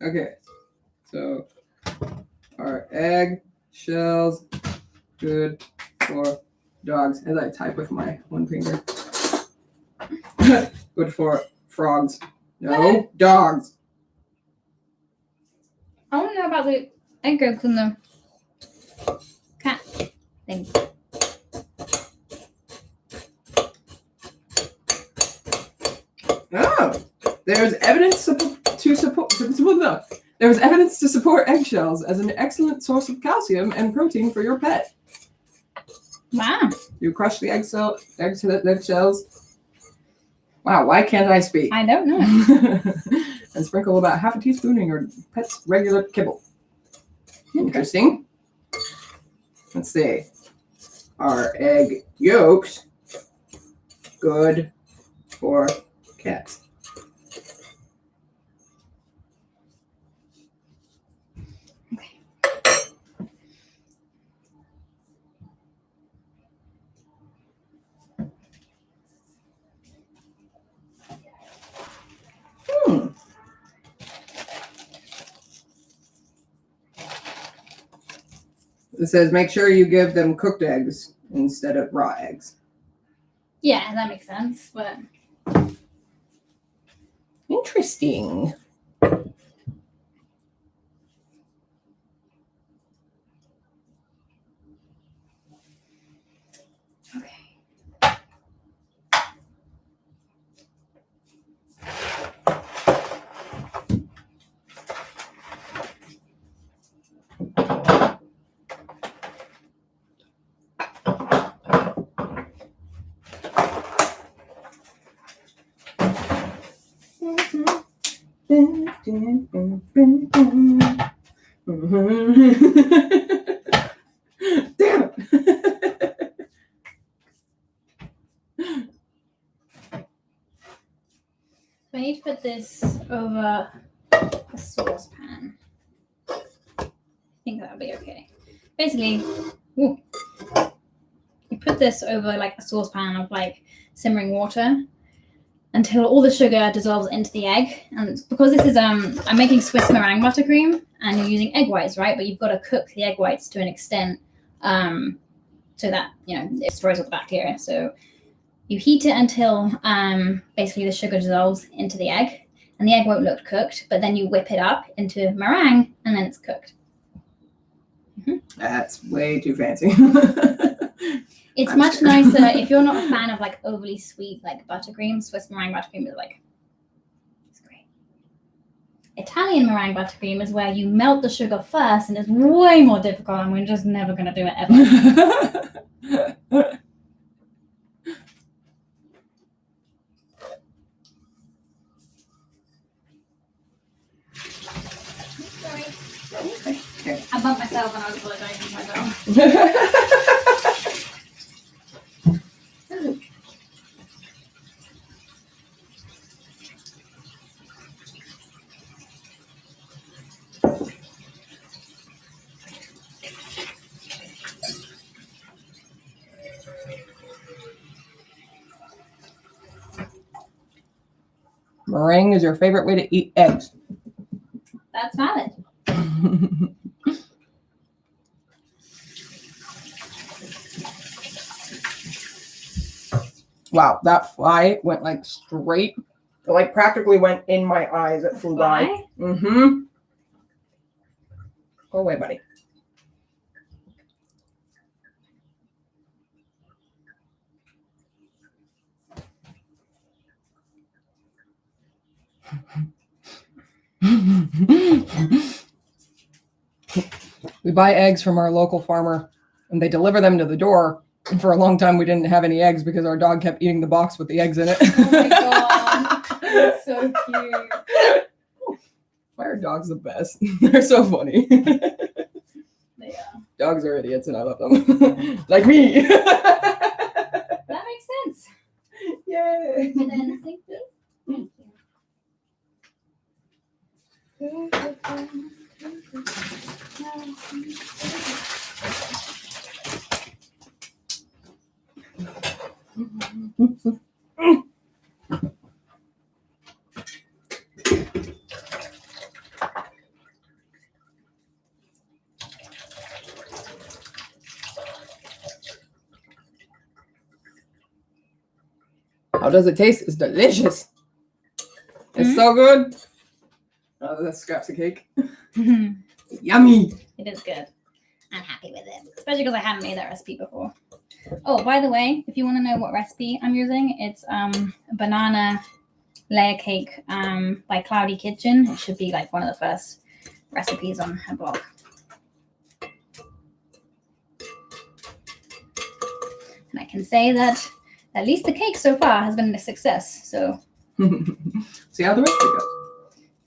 Okay. So, are egg shells good for dogs? As I type with my one finger. Good for frogs. No, dogs. I want to know about the egg yolks in the cat thing. Oh, there's evidence to support. There's evidence to support eggshells as an excellent source of calcium and protein for your pet. Wow. You crush the eggshells. Wow, why can't I speak? I don't know. And sprinkle about half a teaspoon in your pet's regular kibble. Interesting. Let's see. Are egg yolks good for cats? It says make sure you give them cooked eggs instead of raw eggs. Yeah, that makes sense. But Interesting. okay. Damn it. So I need to put this over a saucepan. I think that'll be okay. Basically, you put this over like a saucepan of like simmering water until all the sugar dissolves into the egg. And because this is I'm making Swiss meringue buttercream and you're using egg whites, right? But you've got to cook the egg whites to an extent so that it destroys all the bacteria. So you heat it until basically the sugar dissolves into the egg, and the egg won't look cooked. But then you whip it up into meringue, and then it's cooked. That's way too fancy. It's I'm much sure. nicer if you're not a fan of like overly sweet like buttercream. Swiss meringue buttercream is like it's great. Italian meringue buttercream is where you melt the sugar first, and it's way more difficult, and we're just never gonna do it ever. Sorry, Okay. I bumped myself and I was apologizing to myself. Meringue is your favorite way to eat eggs. That's valid. Wow, that fly went like straight. It like practically went in my eyes. It flew by. Fly? Mm-hmm. Go away, buddy. We buy eggs from our local farmer and they deliver them to the door. And for a long time, we didn't have any eggs because our dog kept eating the box with the eggs in it. Oh my god, that's so cute. Why are dogs the best? They're so funny. They are. Dogs are idiots and I love them. Like me. That makes sense. Yay. And then sink this. Thank How does it taste? It's delicious. It's so good. Oh, that's scraps of cake. you. Yummy. It is good. I'm happy with it, especially because I hadn't made that recipe before. Oh, by the way, if you want to know what recipe I'm using, it's banana layer cake by Cloudy Kitchen. It should be like one of the first recipes on her blog. And I can say that at least the cake so far has been a success. So See how the recipe goes.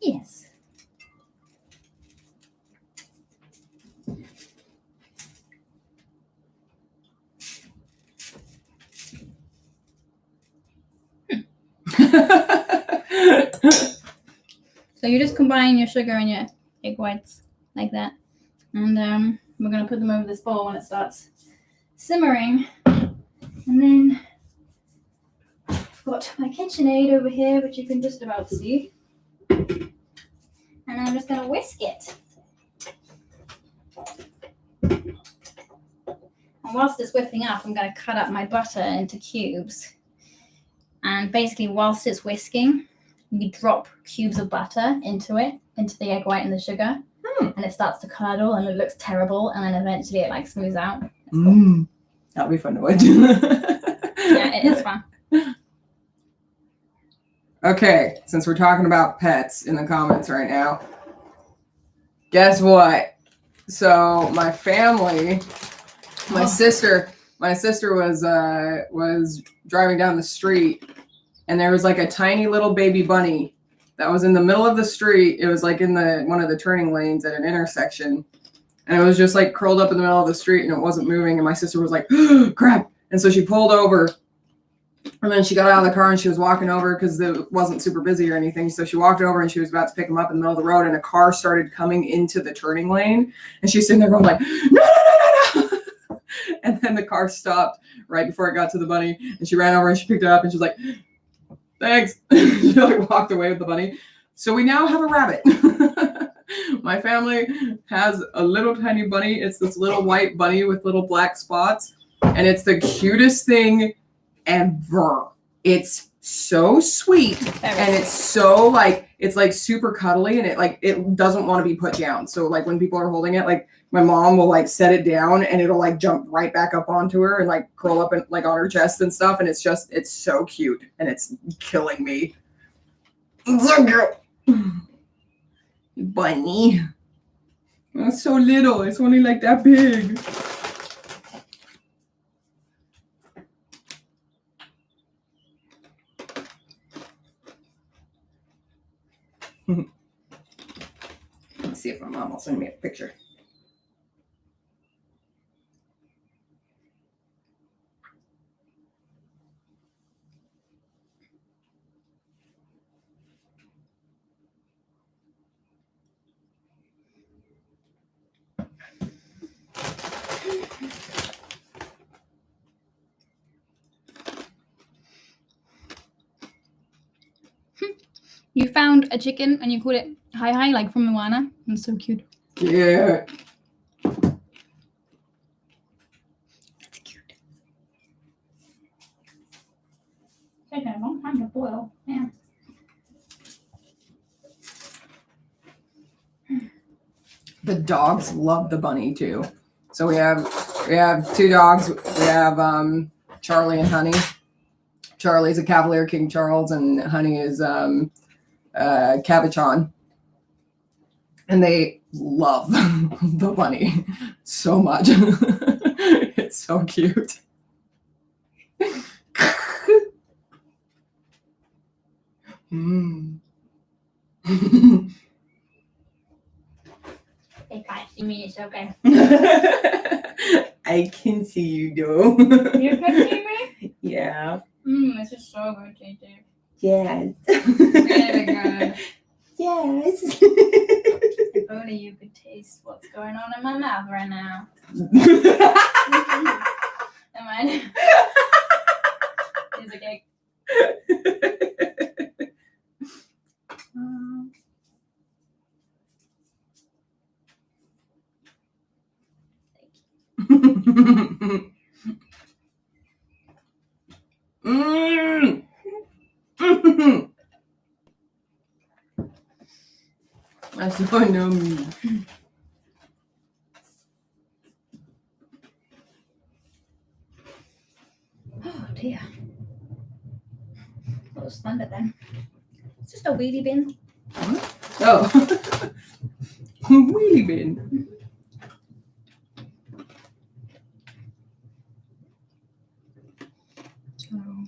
yes. So you just combine your sugar and your egg whites like that. And we're going to put them over this bowl when it starts simmering. And then I've got my KitchenAid over here, which you can just about see. And I'm just going to whisk it. And whilst it's whipping up, I'm going to cut up my butter into cubes. And basically, whilst it's whisking, you drop cubes of butter into it, into the egg white and the sugar, and it starts to curdle and it looks terrible, and then eventually it like smooths out. It's cool. That'll be fun to watch. Yeah, it is fun. Okay, since we're talking about pets in the comments right now, guess what? So my family, my sister was driving down the street, and there was like a tiny little baby bunny that was in the middle of the street. It was like in one of the turning lanes at an intersection, and it was just like curled up in the middle of the street, and it wasn't moving. And my sister was like, oh, crap. And so she pulled over, and then she got out of the car and she was walking over because it wasn't super busy or anything. So she walked over and she was about to pick him up in the middle of the road, and a car started coming into the turning lane, and she's sitting there going like, no. And then the car stopped right before it got to the bunny, and she ran over and she picked it up and she was like, thanks. She like walked away with the bunny. So we now have a rabbit. My family has a little tiny bunny. It's this little white bunny with little black spots, and it's the cutest thing ever. It's so sweet, and it's so like, it's like super cuddly, and it doesn't want to be put down. So like when people are holding it, like my mom will like set it down and it'll like jump right back up onto her and like curl up and like on her chest and stuff. And it's so cute, and it's killing me. Bunny. That's so little. It's only like that big. Let's see if my mom will send me a picture. You found a chicken and you called it Hi Hi, like from Moana. It's so cute. Yeah. That's cute. Taking a long time to boil. Yeah. The dogs love the bunny too. So we have two dogs. We have Charlie and Honey. Charlie's a Cavalier King Charles, and Honey is Cavachon. And they love the bunny so much. It's so cute. They can't see me, it's okay. I can see you though. You can see me? Yeah. This is so good, JJ. Yes. Very good. Yes. If only you could taste what's going on in my mouth right now. Am I? Here's a cake. That's so yummy. here? That was thunder then. It's just a wheelie bin. Oh. Wheelie bin. Oh.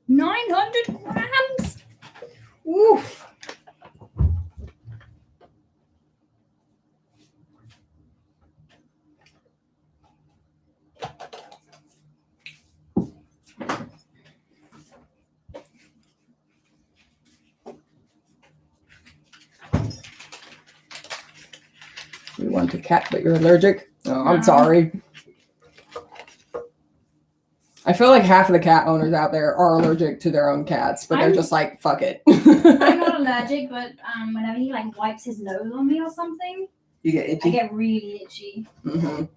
$900 grams. Oof. You want a cat, but you're allergic? Oh, I'm No. sorry. I feel like half of the cat owners out there are allergic to their own cats, but they're I'm- just like, fuck it. I'm not allergic, but whenever he like wipes his nose on me or something, You get I itchy. get really itchy. Mhm.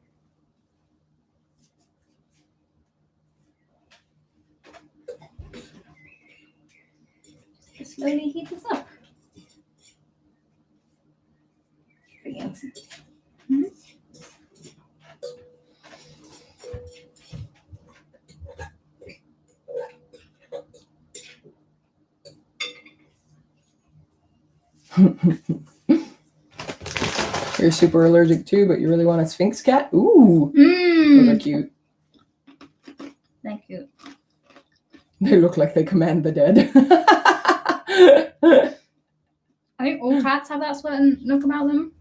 Just slowly heat this up. Brilliant. You're super allergic too, but you really want a Sphinx cat? Ooh, those are Mmm. cute. Thank you. They look like they command the dead. I think all cats have that certain look about them.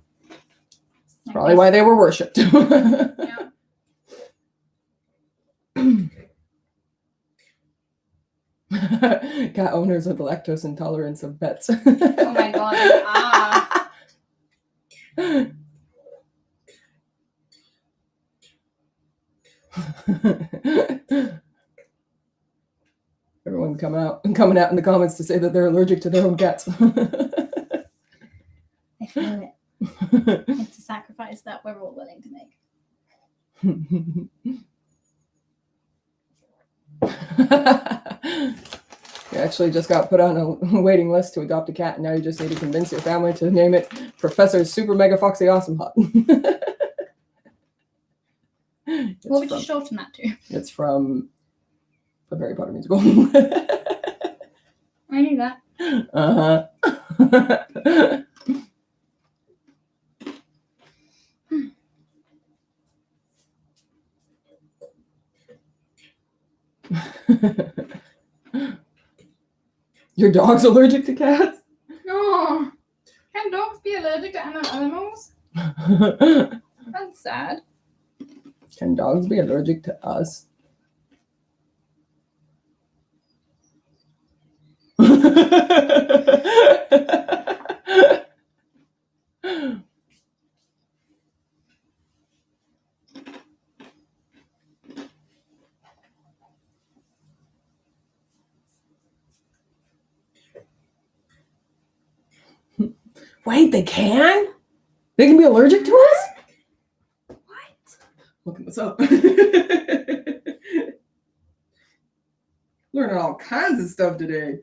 Like Probably this. why they were worshipped. Yeah. Cat owners with lactose intolerance of pets. Oh my god. Ah. Everyone coming out in the comments to say that they're allergic to their own cats. I feel it. It's a sacrifice that we're all willing to make. You actually just got put on a waiting list to adopt a cat, and now you just need to convince your family to name it Professor Super Mega Foxy Awesome Hot. What would you shorten that to? It's from the Harry Potter musical. I knew that. Uh-huh. Your dog's allergic to cats? No. Can dogs be allergic to animals? That's sad. Can dogs be allergic to us? Wait, they can? They can be allergic to us? What? Looking this up. Learning all kinds of stuff today.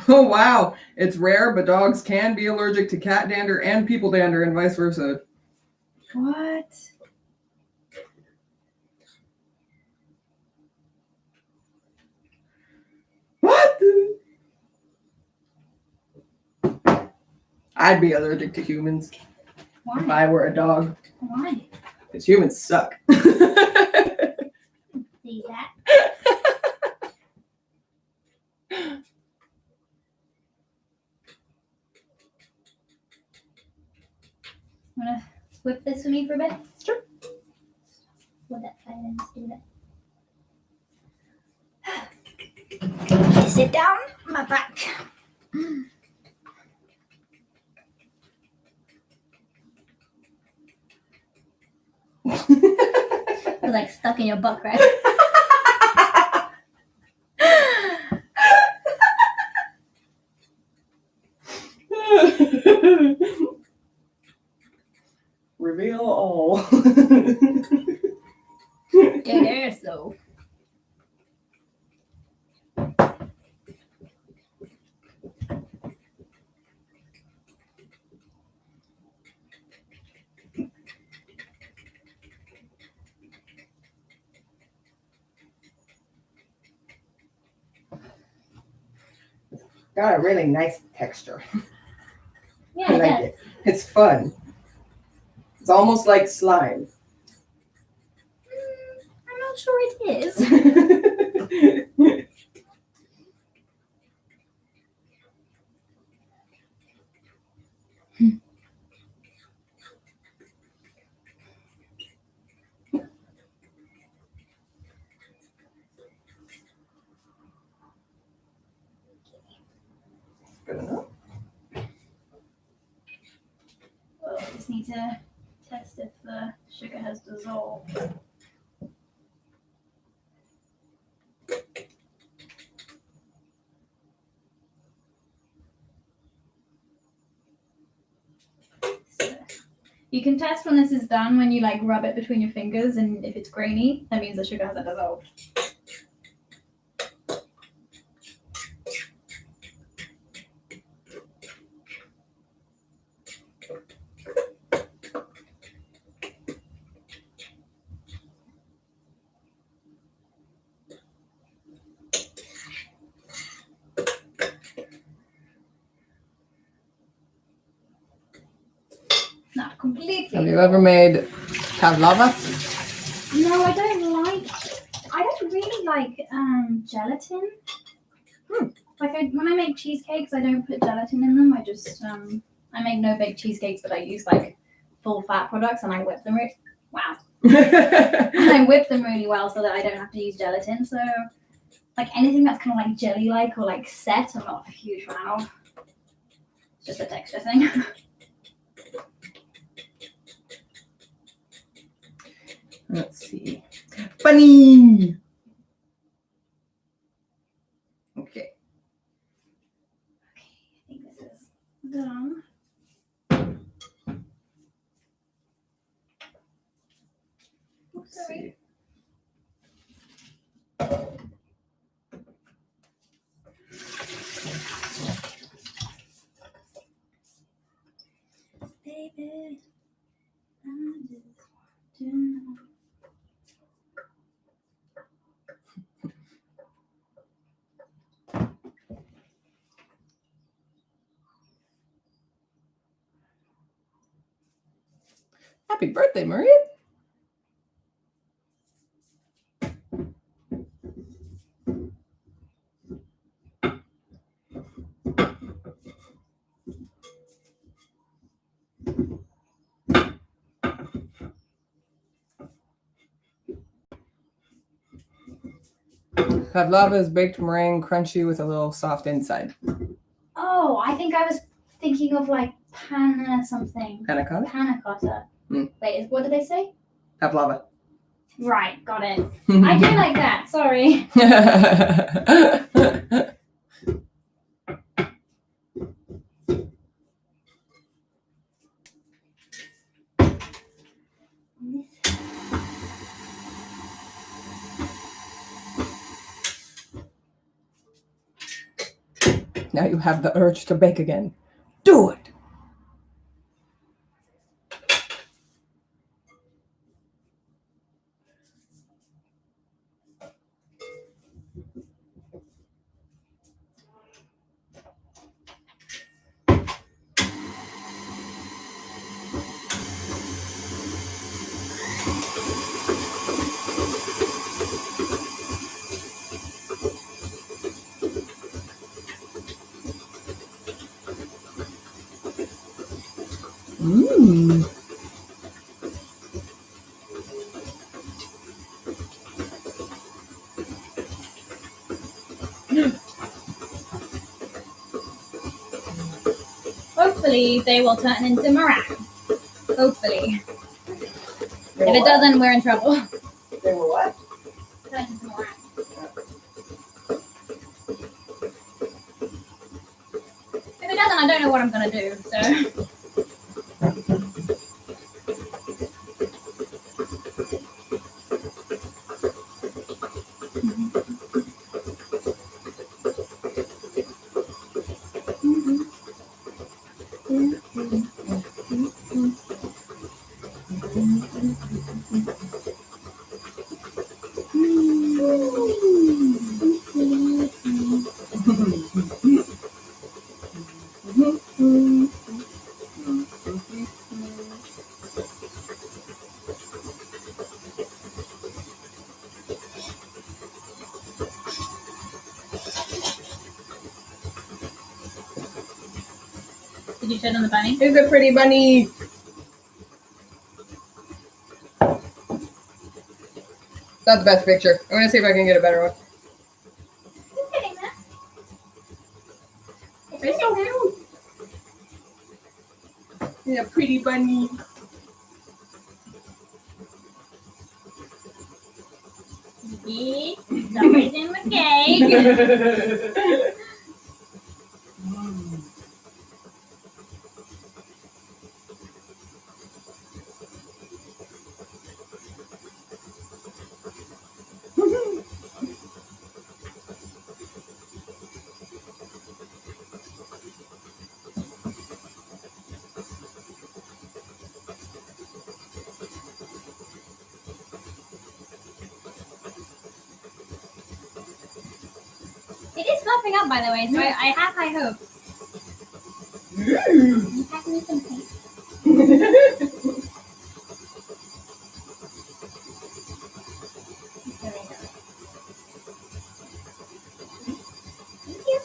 Oh, wow. It's rare, but dogs can be allergic to cat dander and people dander and vice versa. What? What? I'd be allergic to humans if Why? I were a dog. Why? Because humans suck. See that? Wanna whip this with me for a bit? Sure. Put that side and do that. Sit down, my back. You're like stuck in your butt, right? got a really nice texture. Yeah, I it like does. it. It's fun. It's almost like slime. I'm not sure it is. Good enough. Well, I just need to test if the sugar has dissolved. So, you can test when this is done when you like rub it between your fingers, and if it's grainy, that means the sugar hasn't dissolved. Not completely. Have you ever made pavlova? No, I don't like. I don't really like gelatin. Like when I make cheesecakes, I don't put gelatin in them. I just I make no bake cheesecakes, but I use like full fat products and I whip them. Wow. And I whip them really well so that I don't have to use gelatin. So like anything that's kind of like jelly like or like set, I'm not a huge fan of. It's just a texture thing. Let's see. Bunny. Okay. I think this is done. Oops, Let's sorry. see. Baby, I just want to know. Happy birthday, Maria. Pavlova is baked meringue, crunchy with a little soft inside. Oh, I think I was thinking of like panna something. Panna cotta? Panna cotta. Mm. Wait, what did they say? Pavlova. Right, got it. I do like that. Sorry. Now you have the urge to bake again. Do it. Mmm. Hopefully they will turn into meringue. Hopefully. If it doesn't, we're in trouble. They were what? Turn into meringue. If it doesn't, I don't know what I'm gonna do. So. Did you show them the bunny? It's a pretty bunny. Not the best picture. I'm gonna see if I can get a better one. Who's getting that? It's so cute. Yeah, pretty bunny. Yeah, somebody's in the cake. It is fluffing up, by the way, so I have high hopes. You pack me some cake. There we go. Thank you.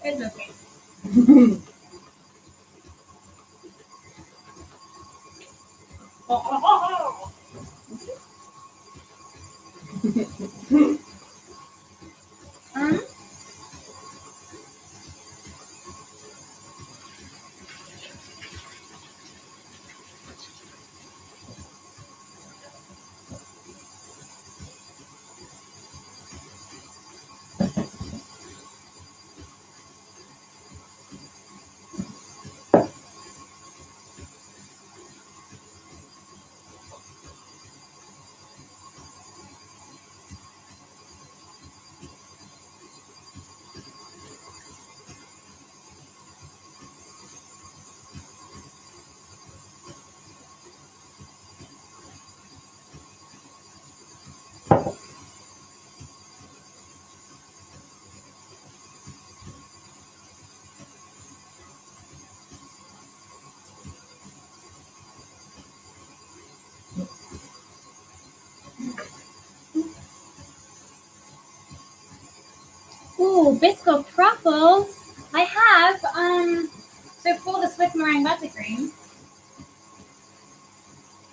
It's okay. Ooh, Biscoff truffles. I have, so for the Swiss meringue buttercream,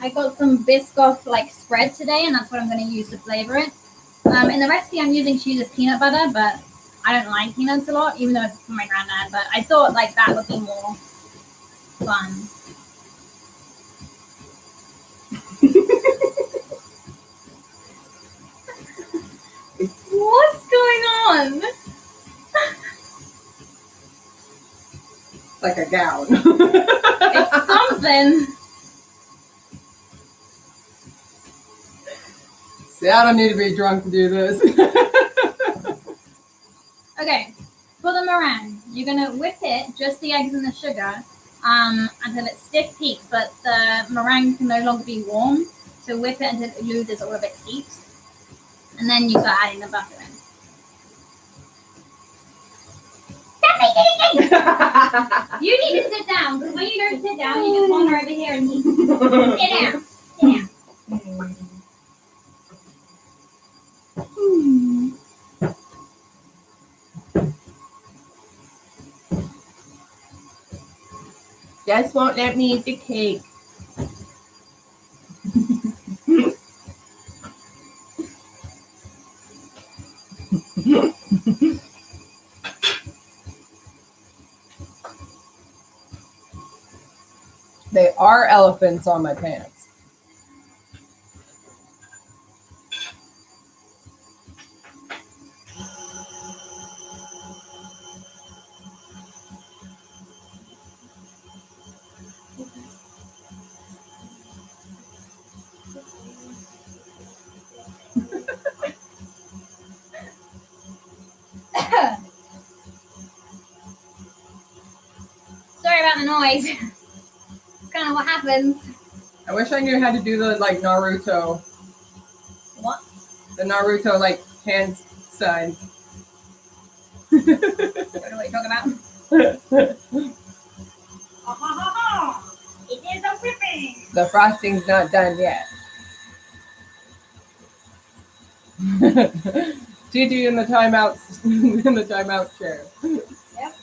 I got some Biscoff like spread today, and that's what I'm going to use to flavor it. In the recipe, I'm using Chooser's peanut butter, but I don't like peanuts a lot, even though it's from my granddad. But I thought like that would be more fun. What's going on? Like a gown. It's something. See, I don't need to be drunk to do this. Okay, for the meringue, you're gonna whip it, just the eggs and the sugar, until it's stiff peaks, but the meringue can no longer be warm. So whip it until it loses all of its heat, and then you start adding the butter in. Stop making anything! You need to sit down, because when you don't sit down, you just wander over here and eat. Sit down. Sit down. Jess won't let me eat the cake. They are elephants on my pants. Sorry about the noise. It's kind of what happens. I wish I knew how to do the like Naruto. What? The Naruto like hand signs. I don't know what you're talking about. It is a whipping. The frosting's not done yet. Gigi in the timeout in the timeout chair. Yep.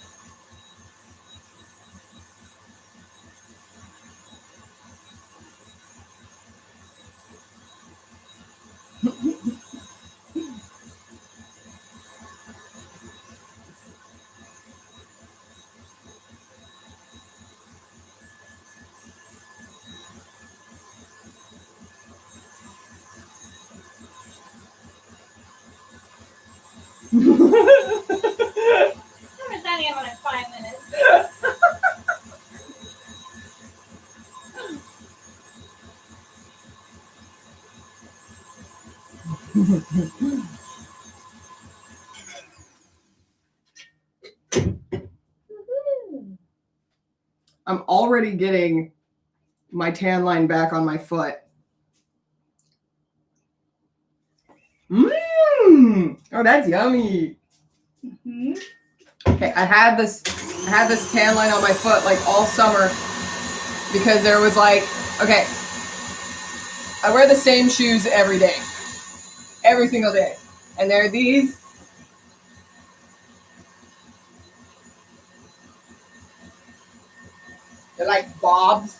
It's only about like 5 minutes. Woohoo. I'm already getting my tan line back on my foot. Mmm. Oh, that's yummy. Mhm. Okay, I had this tan line on my foot like all summer because there was like, okay, I wear the same shoes every day. Every single day. And there are these. They're like Bob's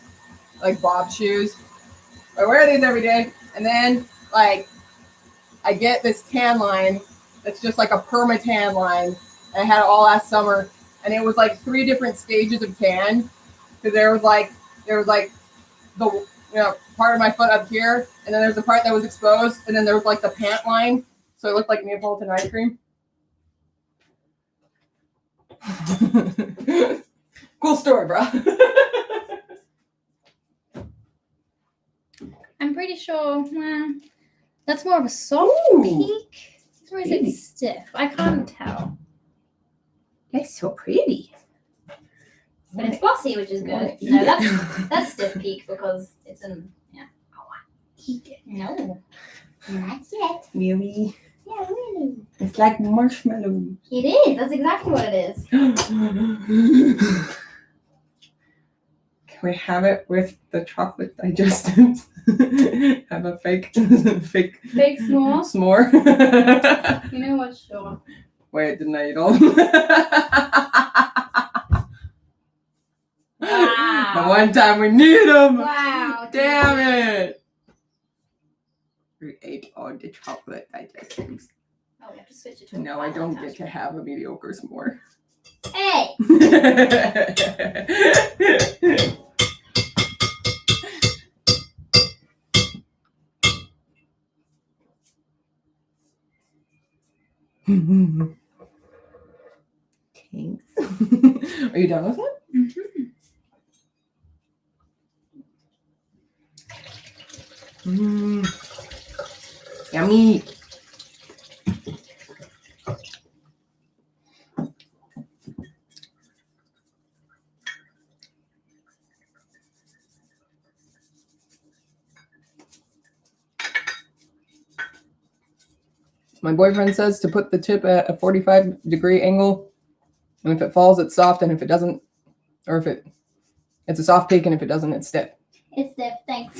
shoes. I wear these every day, and then like I get this tan line that's just like a perma tan line. I had it all last summer, and it was like 3 different stages of tan. Because there was like the part of my foot up here, and then there's the part that was exposed, and then there was like the pant line, so it looked like Neapolitan ice cream. Cool story, bro. I'm pretty sure that's more of a soft Ooh. peak. Or is it stiff? I can't tell. That's so pretty. But it's glossy, which is Wanna good. eat No, it. that's stiff peak because it's in Eat it. no. Not yet. Really? Yeah, really. It's like marshmallows. It is. That's exactly what it is. Can we have it with the chocolate digestive? Have a fake Fake s'more. s'more. You know what? Sure. Wait, didn't I eat all? Wow. The one time we need them. Wow. Damn it. We ate all the chocolate digestives. Oh, we have to switch it to a No, I palette don't get to attachment. have a mediocre s'more. Hey. Thanks. Are you done with it? Mm-hmm. Yummy. My boyfriend says to put the tip at a 45-degree angle, and if it falls, it's soft, and if it doesn't, or if it's a soft peak, and if it doesn't, it's stiff. It's stiff. Thanks.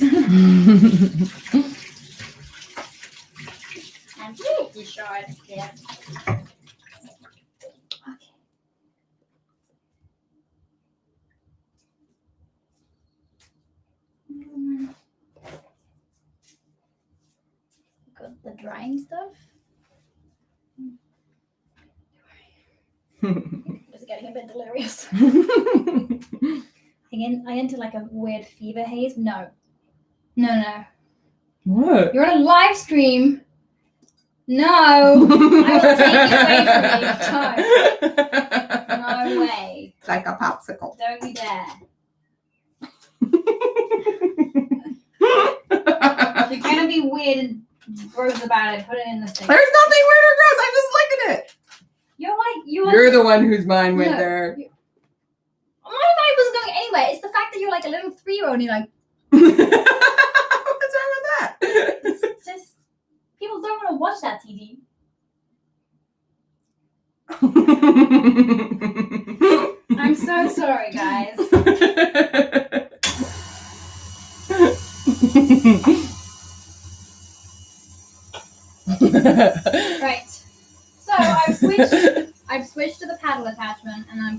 I'm pretty sure it's stiff. Okay. Got the drying stuff. It's getting a bit delirious. I into like a weird fever haze. No. What? You're on a live stream. No. I will take it away from you. No way. It's like a popsicle. Don't you dare. If you're gonna be weird and gross about it, put it in the sink. There's nothing weird or gross. I'm just licking it. You're the one whose mind went No. there. My mind wasn't going anywhere. It's the fact that you're like a little 3-year-old and you're like, What's wrong with that? it's just people don't want to watch that TV. I'm so sorry, guys.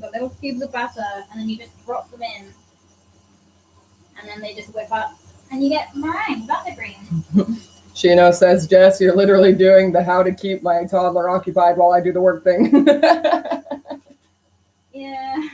got little cubes of butter, and then you just drop them in, and then they just whip up, and you get meringue buttercream. Shino says, Jess, you're literally doing the how to keep my toddler occupied while I do the work thing. Yeah.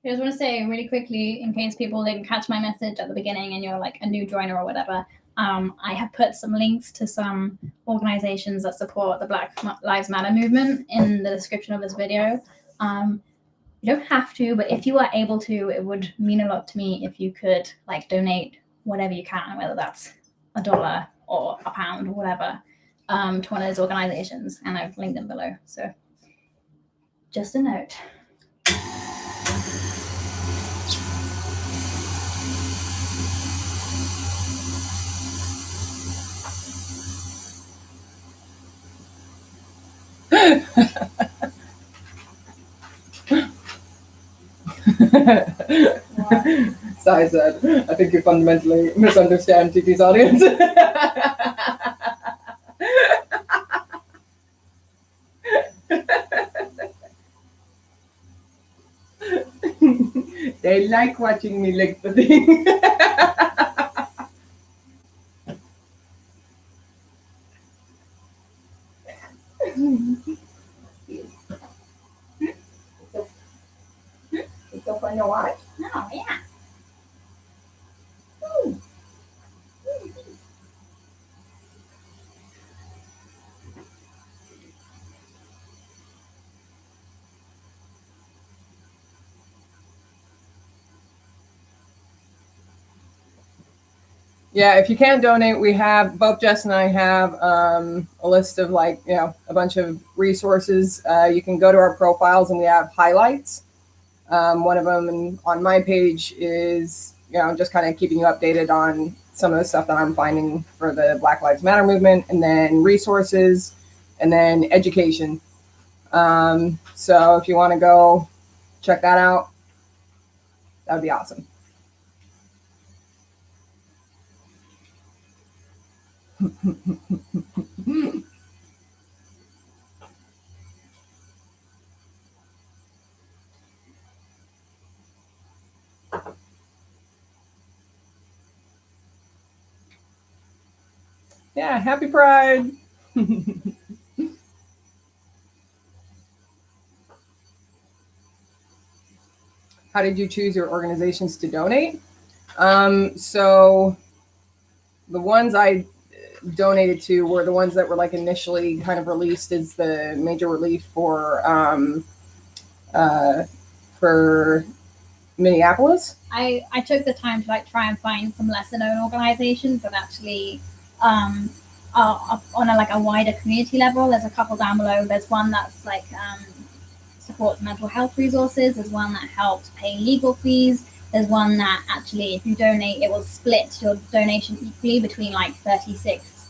I just want to say really quickly, in case people didn't catch my message at the beginning and you're like a new joiner or whatever, I have put some links to some organizations that support the Black Lives Matter movement in the description of this video. You don't have to, but if you are able to, it would mean a lot to me if you could like donate whatever you can, whether that's $1 or £1 or whatever, to one of those organizations. And I've linked them below. So just a note. Sai said, I think you fundamentally misunderstand TT's audience. They like watching me lick the thing. It's so fun to watch. Oh, yeah. Yeah, if you can't donate, we have, both Jess and I have a list of like, a bunch of resources. You can go to our profiles and we have highlights. One of them on my page is, just kind of keeping you updated on some of the stuff that I'm finding for the Black Lives Matter movement, and then resources, and then education. So if you want to go check that out, that would be awesome. Yeah, happy Pride. How did you choose your organizations to donate? So the ones I donated to were the ones that were like initially kind of released as the major relief for Minneapolis. I took the time to like try and find some lesser known organizations that actually are on a wider community level. There's a couple down below. There's one that's like supports mental health resources. There's one that helps pay legal fees. There's one that actually, if you donate, it will split your donation equally between like 36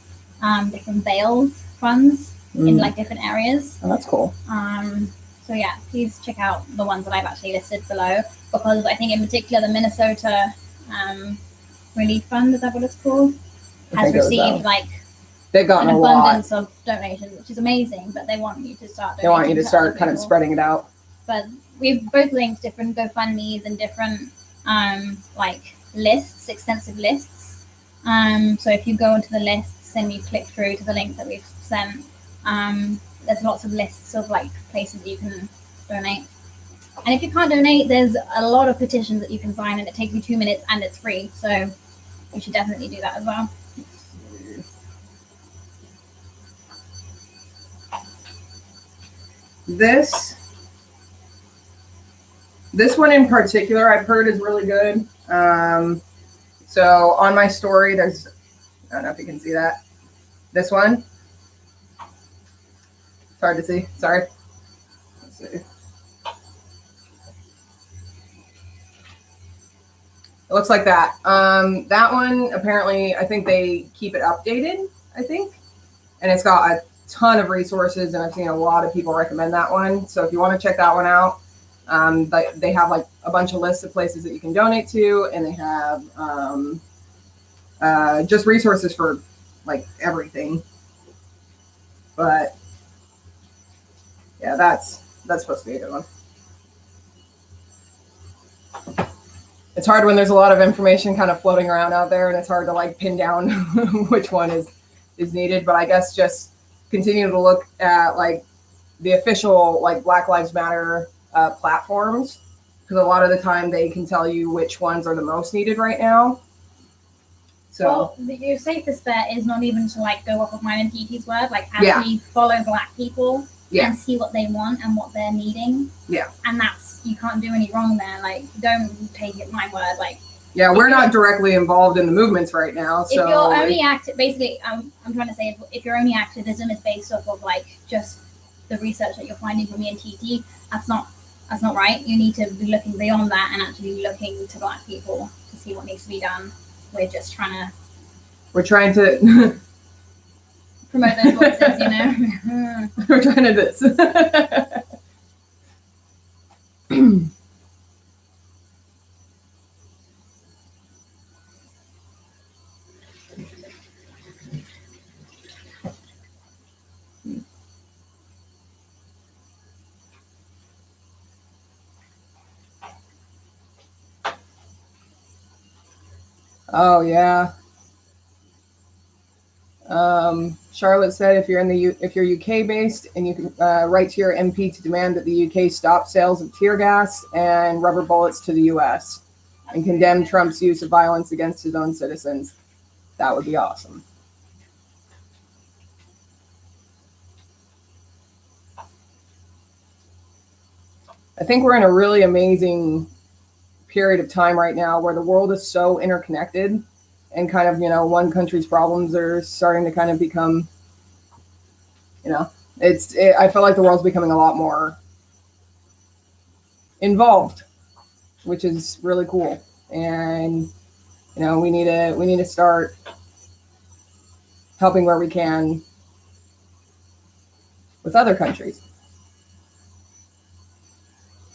different bails funds in like different areas. Oh, that's cool. So yeah, please check out the ones that I've actually listed below, because I think in particular the Minnesota Relief Fund, is that what it's called, has received like they've gotten an a lot abundance of donations, which is amazing. But they want you to start. They want you to start other kind of people. spreading it out. But we've both linked different GoFundMe's and different like lists, extensive lists. So if you go into the lists and you click through to the links that we've sent, there's lots of lists of like places you can donate. And if you can't donate, there's a lot of petitions that you can sign, and it takes you 2 minutes and it's free. So you should definitely do that as well. This one in particular, I've heard is really good. So on my story, there's, I don't know if you can see that. This one. It's hard to see. Sorry. Let's see. It looks like that. That one, apparently, I think they keep it updated, I think. And it's got a ton of resources, and I've seen a lot of people recommend that one. So if you want to check that one out, they have like a bunch of lists of places that you can donate to, and they have just resources for like everything. But yeah, that's supposed to be a good one. It's hard when there's a lot of information kind of floating around out there, and it's hard to like pin down which one is needed. But I guess just continue to look at like the official like Black Lives Matter platforms, because a lot of the time they can tell you which ones are the most needed right now. So well, your safest bet is not even to like go off of mine and TT's word, like actually follow Black people and see what they want and what they're needing. Yeah. And that's, you can't do any wrong there. Like, don't take it my word. Like, yeah, we're not directly involved in the movements right now. So if you're only active, basically, I'm trying to say, if your only activism is based off of like just the research that you're finding from me and TT, that's not right. You need to be looking beyond that and actually looking to Black people to see what needs to be done. We're just trying to promote those voices, you know. We're trying to this. Oh yeah. Charlotte said if you're UK based, and you can write to your MP to demand that the UK stop sales of tear gas and rubber bullets to the US and condemn Trump's use of violence against his own citizens. That would be awesome. I think we're in a really amazing period of time right now where the world is so interconnected, and kind of, one country's problems are starting to kind of become, I feel like the world's becoming a lot more involved, which is really cool. And, we need to start helping where we can with other countries.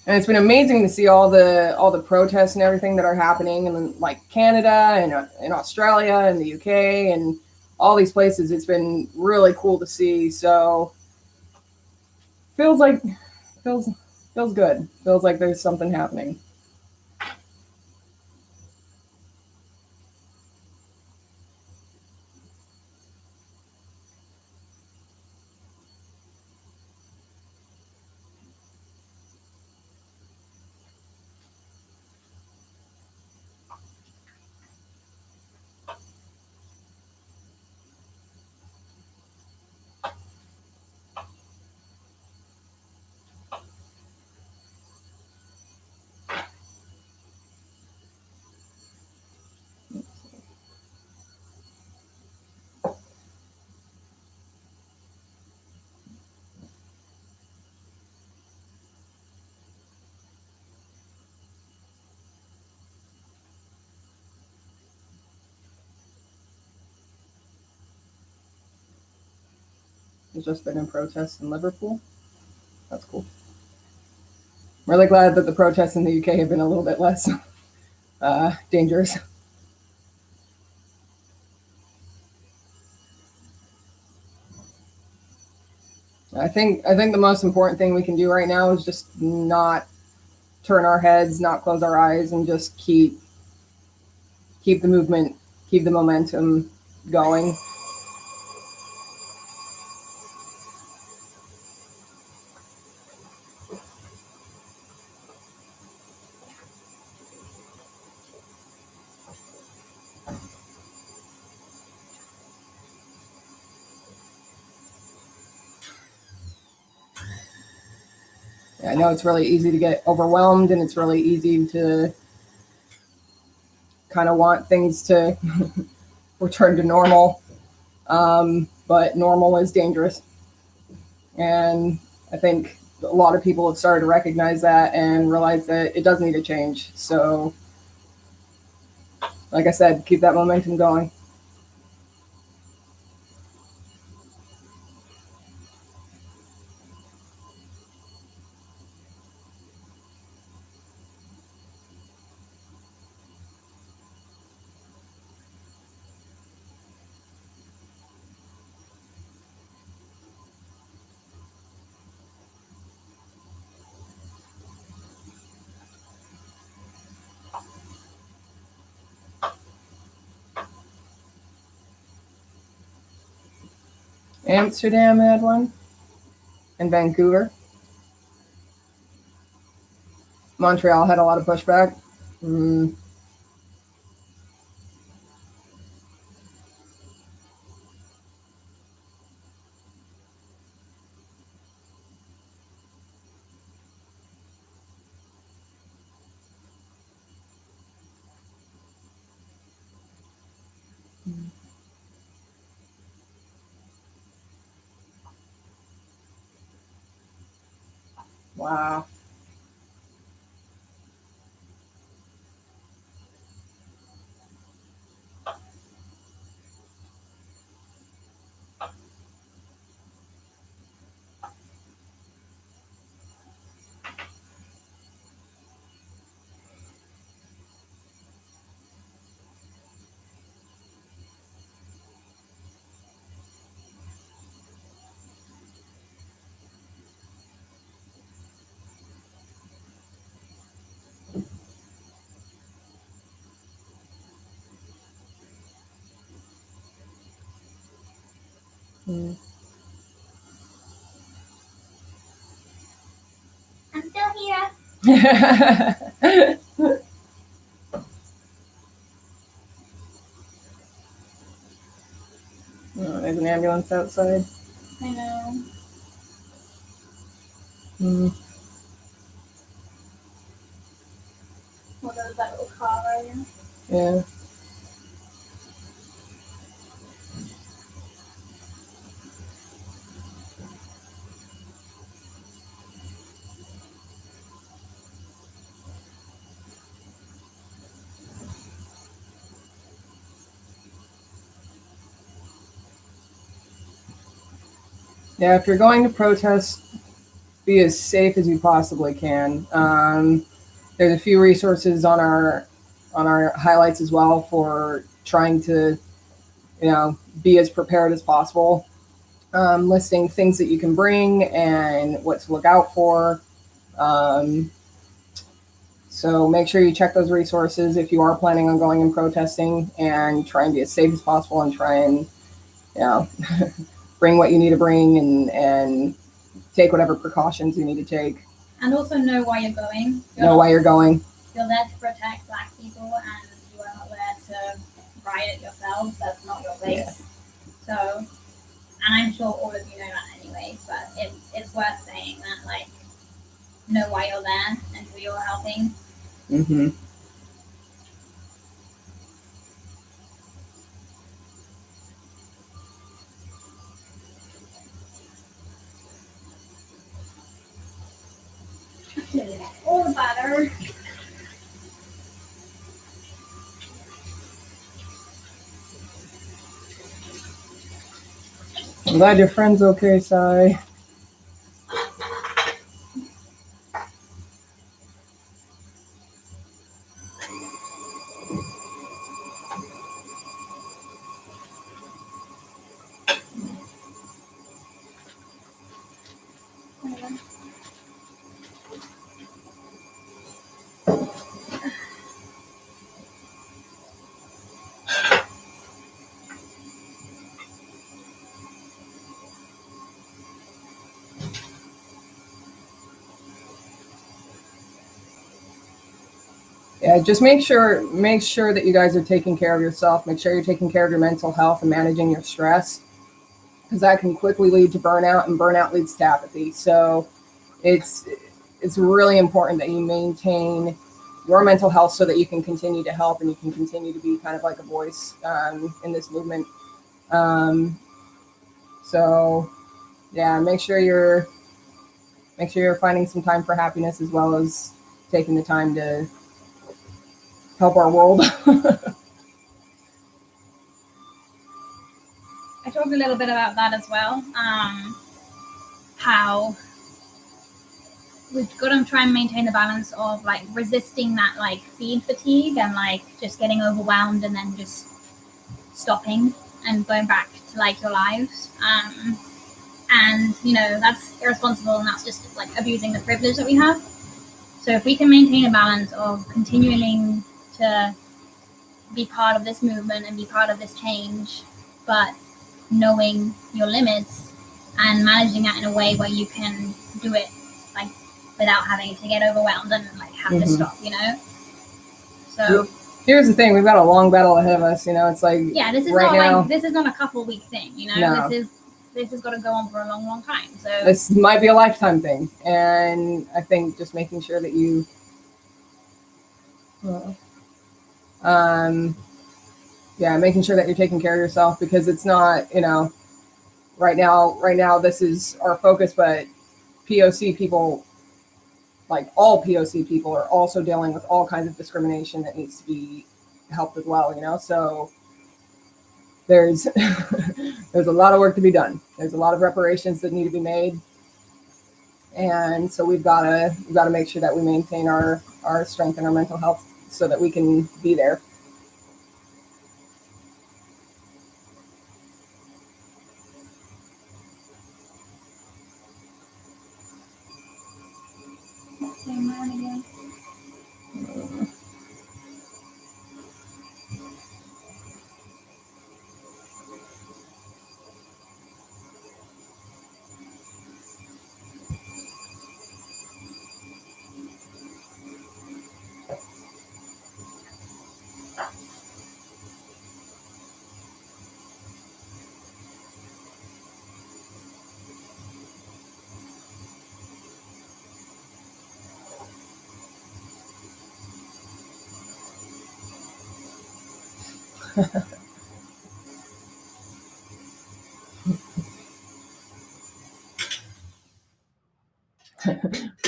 And it's been amazing to see all the protests and everything that are happening in like Canada and in Australia and the UK and all these places. It's been really cool to see. So feels good. Feels like there's something happening. There's just been a protest in Liverpool. That's cool. I'm really glad that the protests in the UK have been a little bit less dangerous. I think the most important thing we can do right now is just not turn our heads, not close our eyes, and just keep the movement, keep the momentum going. I know it's really easy to get overwhelmed, and it's really easy to kind of want things to return to normal. but normal is dangerous. And I think a lot of people have started to recognize that and realize that it does need to change. So, like I said, keep that momentum going. Amsterdam had one, and Vancouver. Montreal had a lot of pushback. Wow. I'm still here. Oh, there's an ambulance outside. I know. Well, there's that little car right here. Yeah. Yeah, if you're going to protest, be as safe as you possibly can. There's a few resources on our highlights as well for trying to, be as prepared as possible. Listing things that you can bring and what to look out for. So make sure you check those resources if you are planning on going and protesting, and try and be as safe as possible, and try and, bring what you need to bring, and take whatever precautions you need to take. And also know why you're going. Know why you're going. You're there to protect Black people, and you are not there to riot yourselves. That's not your place. So, and I'm sure all of you know that anyway, but it's worth saying that, like, know why you're there and who you're helping. Mm-hmm. All the butter. I'm glad your friend's okay, Sai. Yeah, just make sure that you guys are taking care of yourself. Make sure you're taking care of your mental health and managing your stress, because that can quickly lead to burnout, and burnout leads to apathy. So it's really important that you maintain your mental health so that you can continue to help, and you can continue to be kind of like a voice in this movement. So yeah, make sure you're finding some time for happiness as well as taking the time to help our world. I talked a little bit about that as well. How we've got to try and maintain the balance of like resisting that like feed fatigue and like just getting overwhelmed and then just stopping and going back to like your lives. And you know, that's irresponsible and that's just like abusing the privilege that we have. So if we can maintain a balance of continuing to be part of this movement and be part of this change, but knowing your limits and managing that in a way where you can do it like without having to get overwhelmed and like have to stop, you know? So Here's the thing, we've got a long battle ahead of us, you know. It's like yeah, this is right not now, like this is not a couple week thing, you know. No. This has got to go on for a long, long time. So this might be a lifetime thing. And I think just making sure that you making sure that you're taking care of yourself, because it's not, you know, right now this is our focus, but POC people, like all POC people, are also dealing with all kinds of discrimination that needs to be helped as well, you know. So there's there's a lot of work to be done. There's a lot of reparations that need to be made, and so we've got to make sure that we maintain our strength and our mental health so that we can be there. same round again.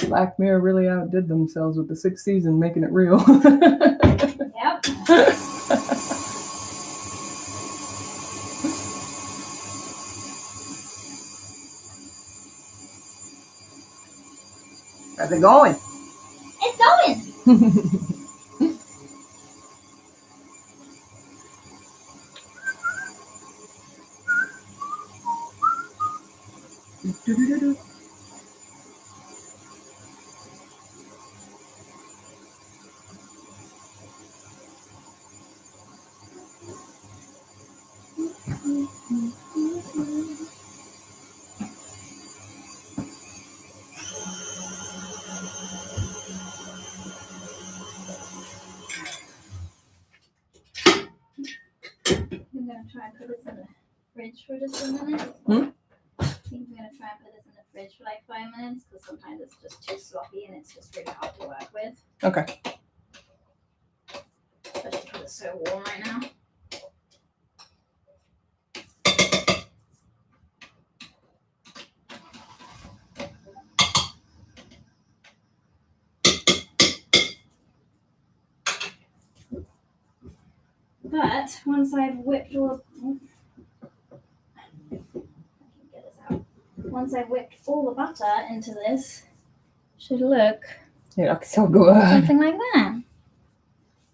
Black Mirror really outdid themselves with the 6th season, making it real. Yep. How's it going? It's going. I'm gonna try and put this in the fridge for just a minute. I think I'm gonna try and put this in the fridge for like 5 minutes because sometimes it's just too sloppy and it's just really hard to work with. Okay. Especially because it's so warm right now. But once I've whipped all once I've whipped all the butter into this, should look You look so good. something like that.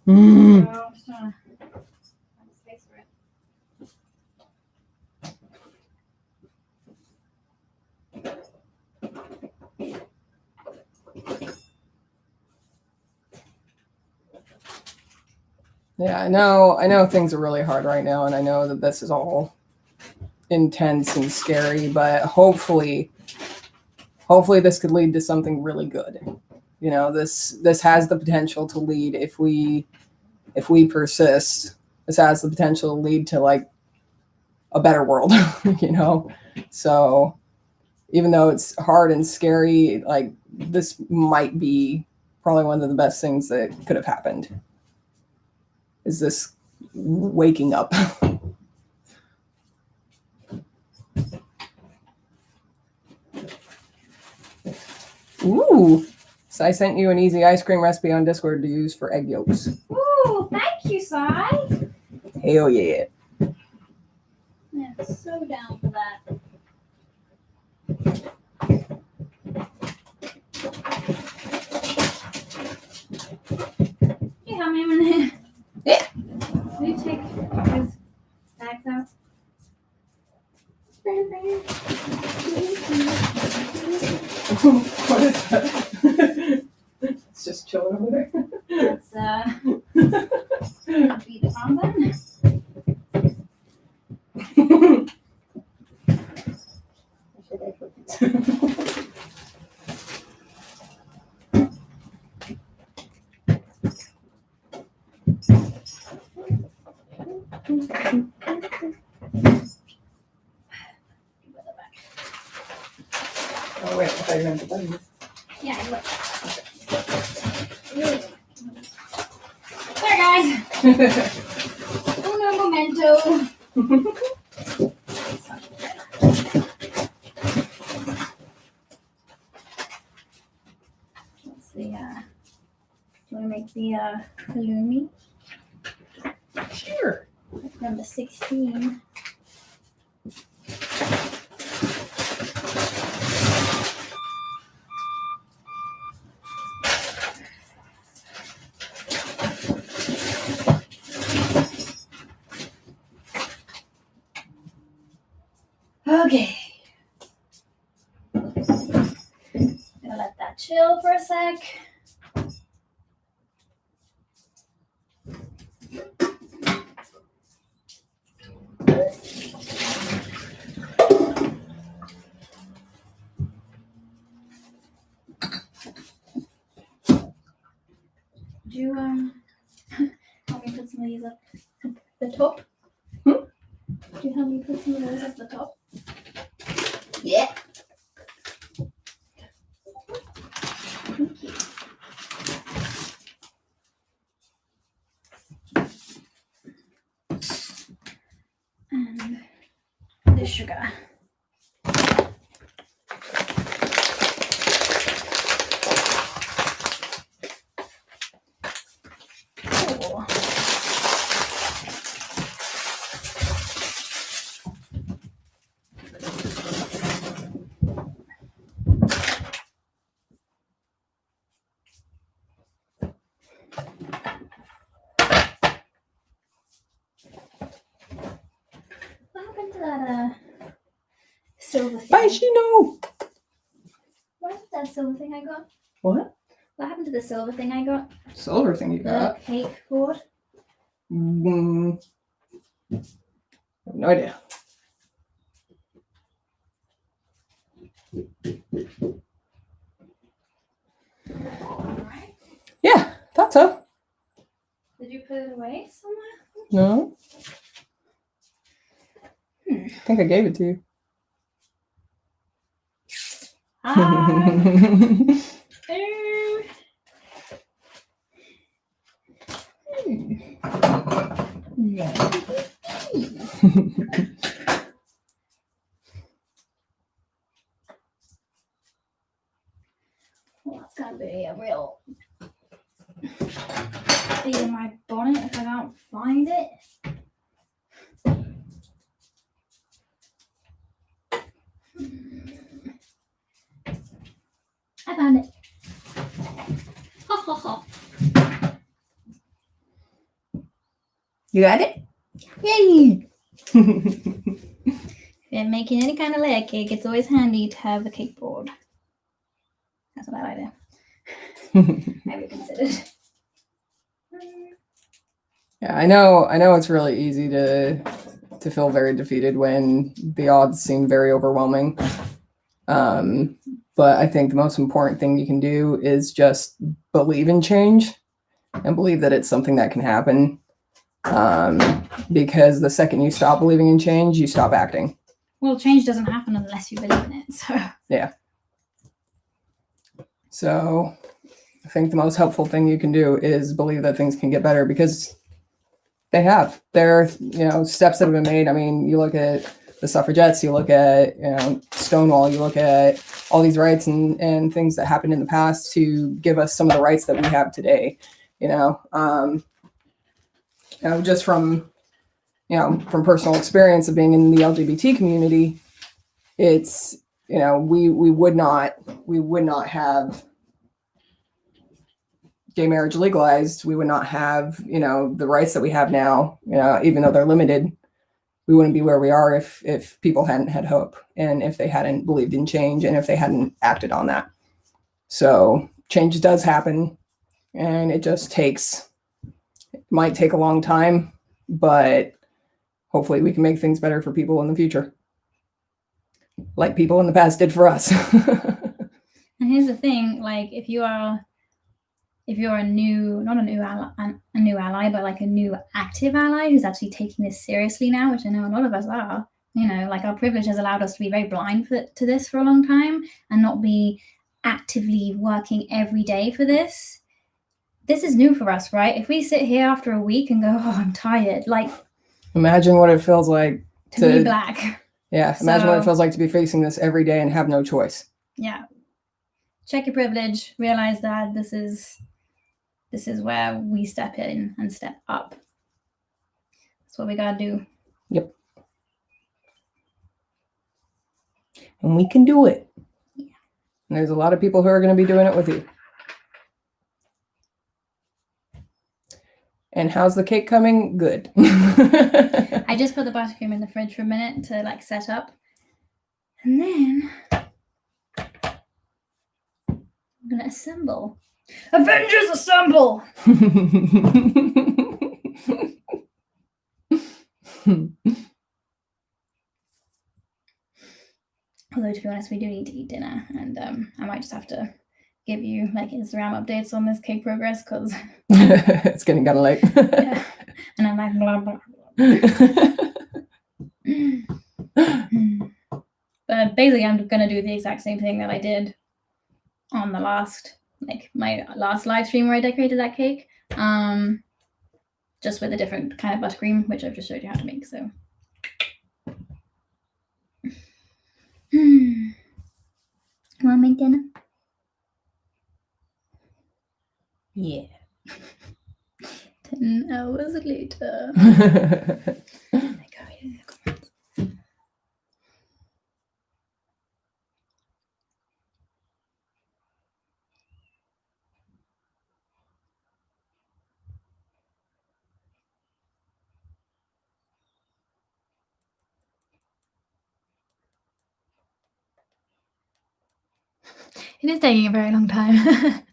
Mm. So I'm just trying to find space for it. Yeah, I know things are really hard right now, and I know that this is all intense and scary, but hopefully this could lead to something really good. You know, this has the potential to lead, if we persist, this has the potential to lead to like a better world, you know? So even though it's hard and scary, like this might be probably one of the best things that could have happened, is this waking up. Ooh. So I sent you an easy ice cream recipe on Discord to use for egg yolks. Ooh, thank you, Sai. Hell yeah. Yeah, so down for that. You have me in there. Yeah. Will you take his bags out? What is that? It's just chilling over there. Let's beat the palms in. Oh wait, I thought you were going to button. Yeah, look. There, guys. Uno momento. What's the, do you want to make the halloumi? Sure. Number 16. Okay. Gonna let that chill for a sec. Would you help me put some of these up the top? Would you help me put some of those up the top? Yeah. Thank you. And the sugar. Cool. What happened to that silver thing? Bye, Shino. What happened to that silver thing I got? What? What happened to the silver thing I got? Silver thing you The got? cake board? I have no idea. Alright. Yeah, thought so. Did you put it away somewhere? No? I think I gave it to you. Hi. Well, that's gonna be a real bee in my bonnet if I don't find it. I found it. Ha ha ha. You got it? Yay! If you're making any kind of layer cake, it's always handy to have a cake board. That's what I like to. I reconsidered. Yeah, I know it's really easy to feel very defeated when the odds seem very overwhelming. But I think the most important thing you can do is just believe in change and believe that it's something that can happen. Because the second you stop believing in change, you stop acting. Well, change doesn't happen unless you believe in it. So So I think the most helpful thing you can do is believe that things can get better, because they have. There are, steps that have been made. I mean, you look at the suffragettes, you look at, Stonewall, you look at all these rights and things that happened in the past to give us some of the rights that we have today. Just from personal experience of being in the LGBT community, it's, we would not have gay marriage legalized. We would not have, the rights that we have now, even though they're limited. We wouldn't be where we are if people hadn't had hope, and if they hadn't believed in change, and if they hadn't acted on that. So change does happen, and it might take a long time, but hopefully we can make things better for people in the future, like people in the past did for us. And here's the thing, like if you are a new ally, but like a new active ally who's actually taking this seriously now, which I know a lot of us are, like our privilege has allowed us to be very blind to this for a long time and not be actively working every day for this. This is new for us, right? If we sit here after a week and go, oh, I'm tired, like imagine what it feels like to be black. Yeah, imagine what it feels like to be facing this every day and have no choice. Yeah. Check your privilege, realize that this is where we step in and step up. That's what we gotta do. Yep. And we can do it. Yeah. And there's a lot of people who are going to be doing it with you. And how's the cake coming? Good. I just put the buttercream in the fridge for a minute to like set up. And then I'm gonna assemble. Avengers assemble! Although to be honest, we do need to eat dinner, and I might just have to give you like Instagram updates on this cake progress because it's getting kind of late. Yeah. And I'm like blah blah blah. But basically, I'm gonna do the exact same thing that I did on the my last live stream where I decorated that cake, just with a different kind of buttercream, which I've just showed you how to make. So, you want to make dinner? Yeah. 10 hours later. It is taking a very long time.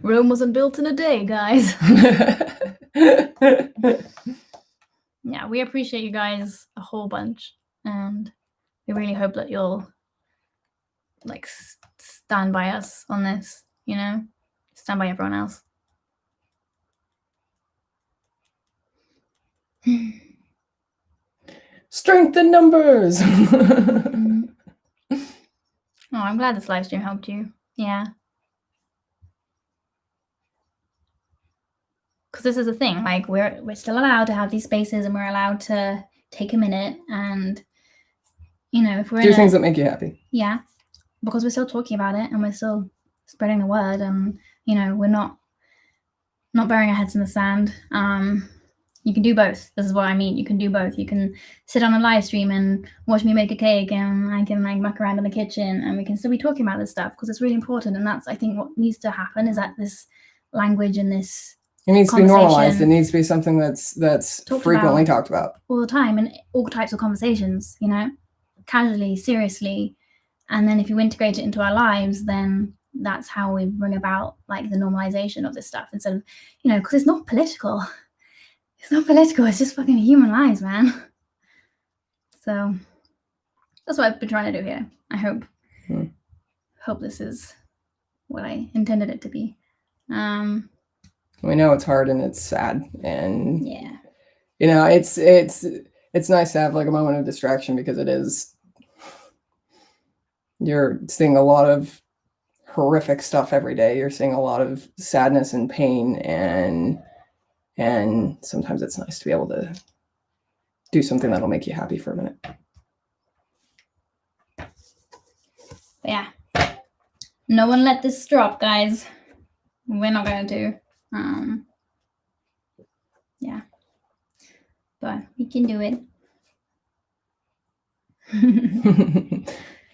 Rome wasn't built in a day, guys. Yeah, we appreciate you guys a whole bunch, and we really hope that you'll like stand by us on this, stand by everyone else. Strength in numbers. Oh, I'm glad this live stream helped you. Yeah. Because this is the thing, like we're still allowed to have these spaces, and we're allowed to take a minute and, if we're do things that make you happy. Yeah, because we're still talking about it and we're still spreading the word, and we're not burying our heads in the sand. You can do both. This is what I mean. You can do both. You can sit on a live stream and watch me make a cake, and I can like muck around in the kitchen, and we can still be talking about this stuff because it's really important. And that's, I think, what needs to happen is that this language and this it needs to be normalized. It needs to be something that's frequently talked about all the time, in all types of conversations. Casually, seriously, and then if you integrate it into our lives, then that's how we bring about like the normalization of this stuff instead of because it's not political. It's not political. It's just fucking human lives, man. So that's what I've been trying to do here. I hope this is what I intended it to be. We know it's hard and it's sad, and yeah, it's nice to have like a moment of distraction because it is. You're seeing a lot of horrific stuff every day. You're seeing a lot of sadness and pain, and sometimes it's nice to be able to do something that'll make you happy for a minute. But yeah, no one let this drop, guys. We're not going to. Yeah, but we can do it.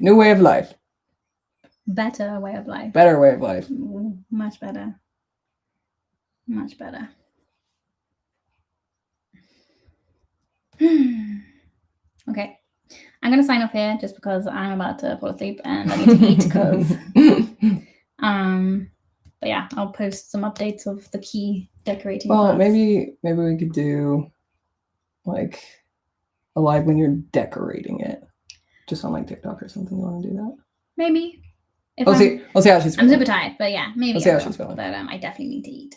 New way of life. Better way of life. Better way of life. Ooh, much better. Much better. Okay. I'm going to sign off here just because I'm about to fall asleep and I need to eat because but yeah, I'll post some updates of the key decorating Well, parts. maybe we could do like a live when you're decorating it. Just on like TikTok or something. You want to do that? Maybe. If I'll I'm, see how she's I'm feeling. super tired, but yeah, maybe Let's see I how will. she's feeling. But I definitely need to eat.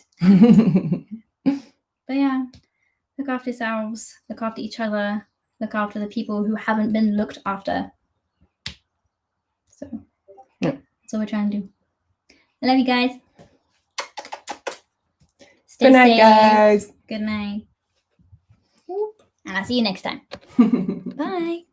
But yeah, look after yourselves, look after each other, look after the people who haven't been looked after. So Yeah. that's what we're trying to do. I love you guys. Stay Good night, safe. guys. Good night. And I'll see you next time. Bye.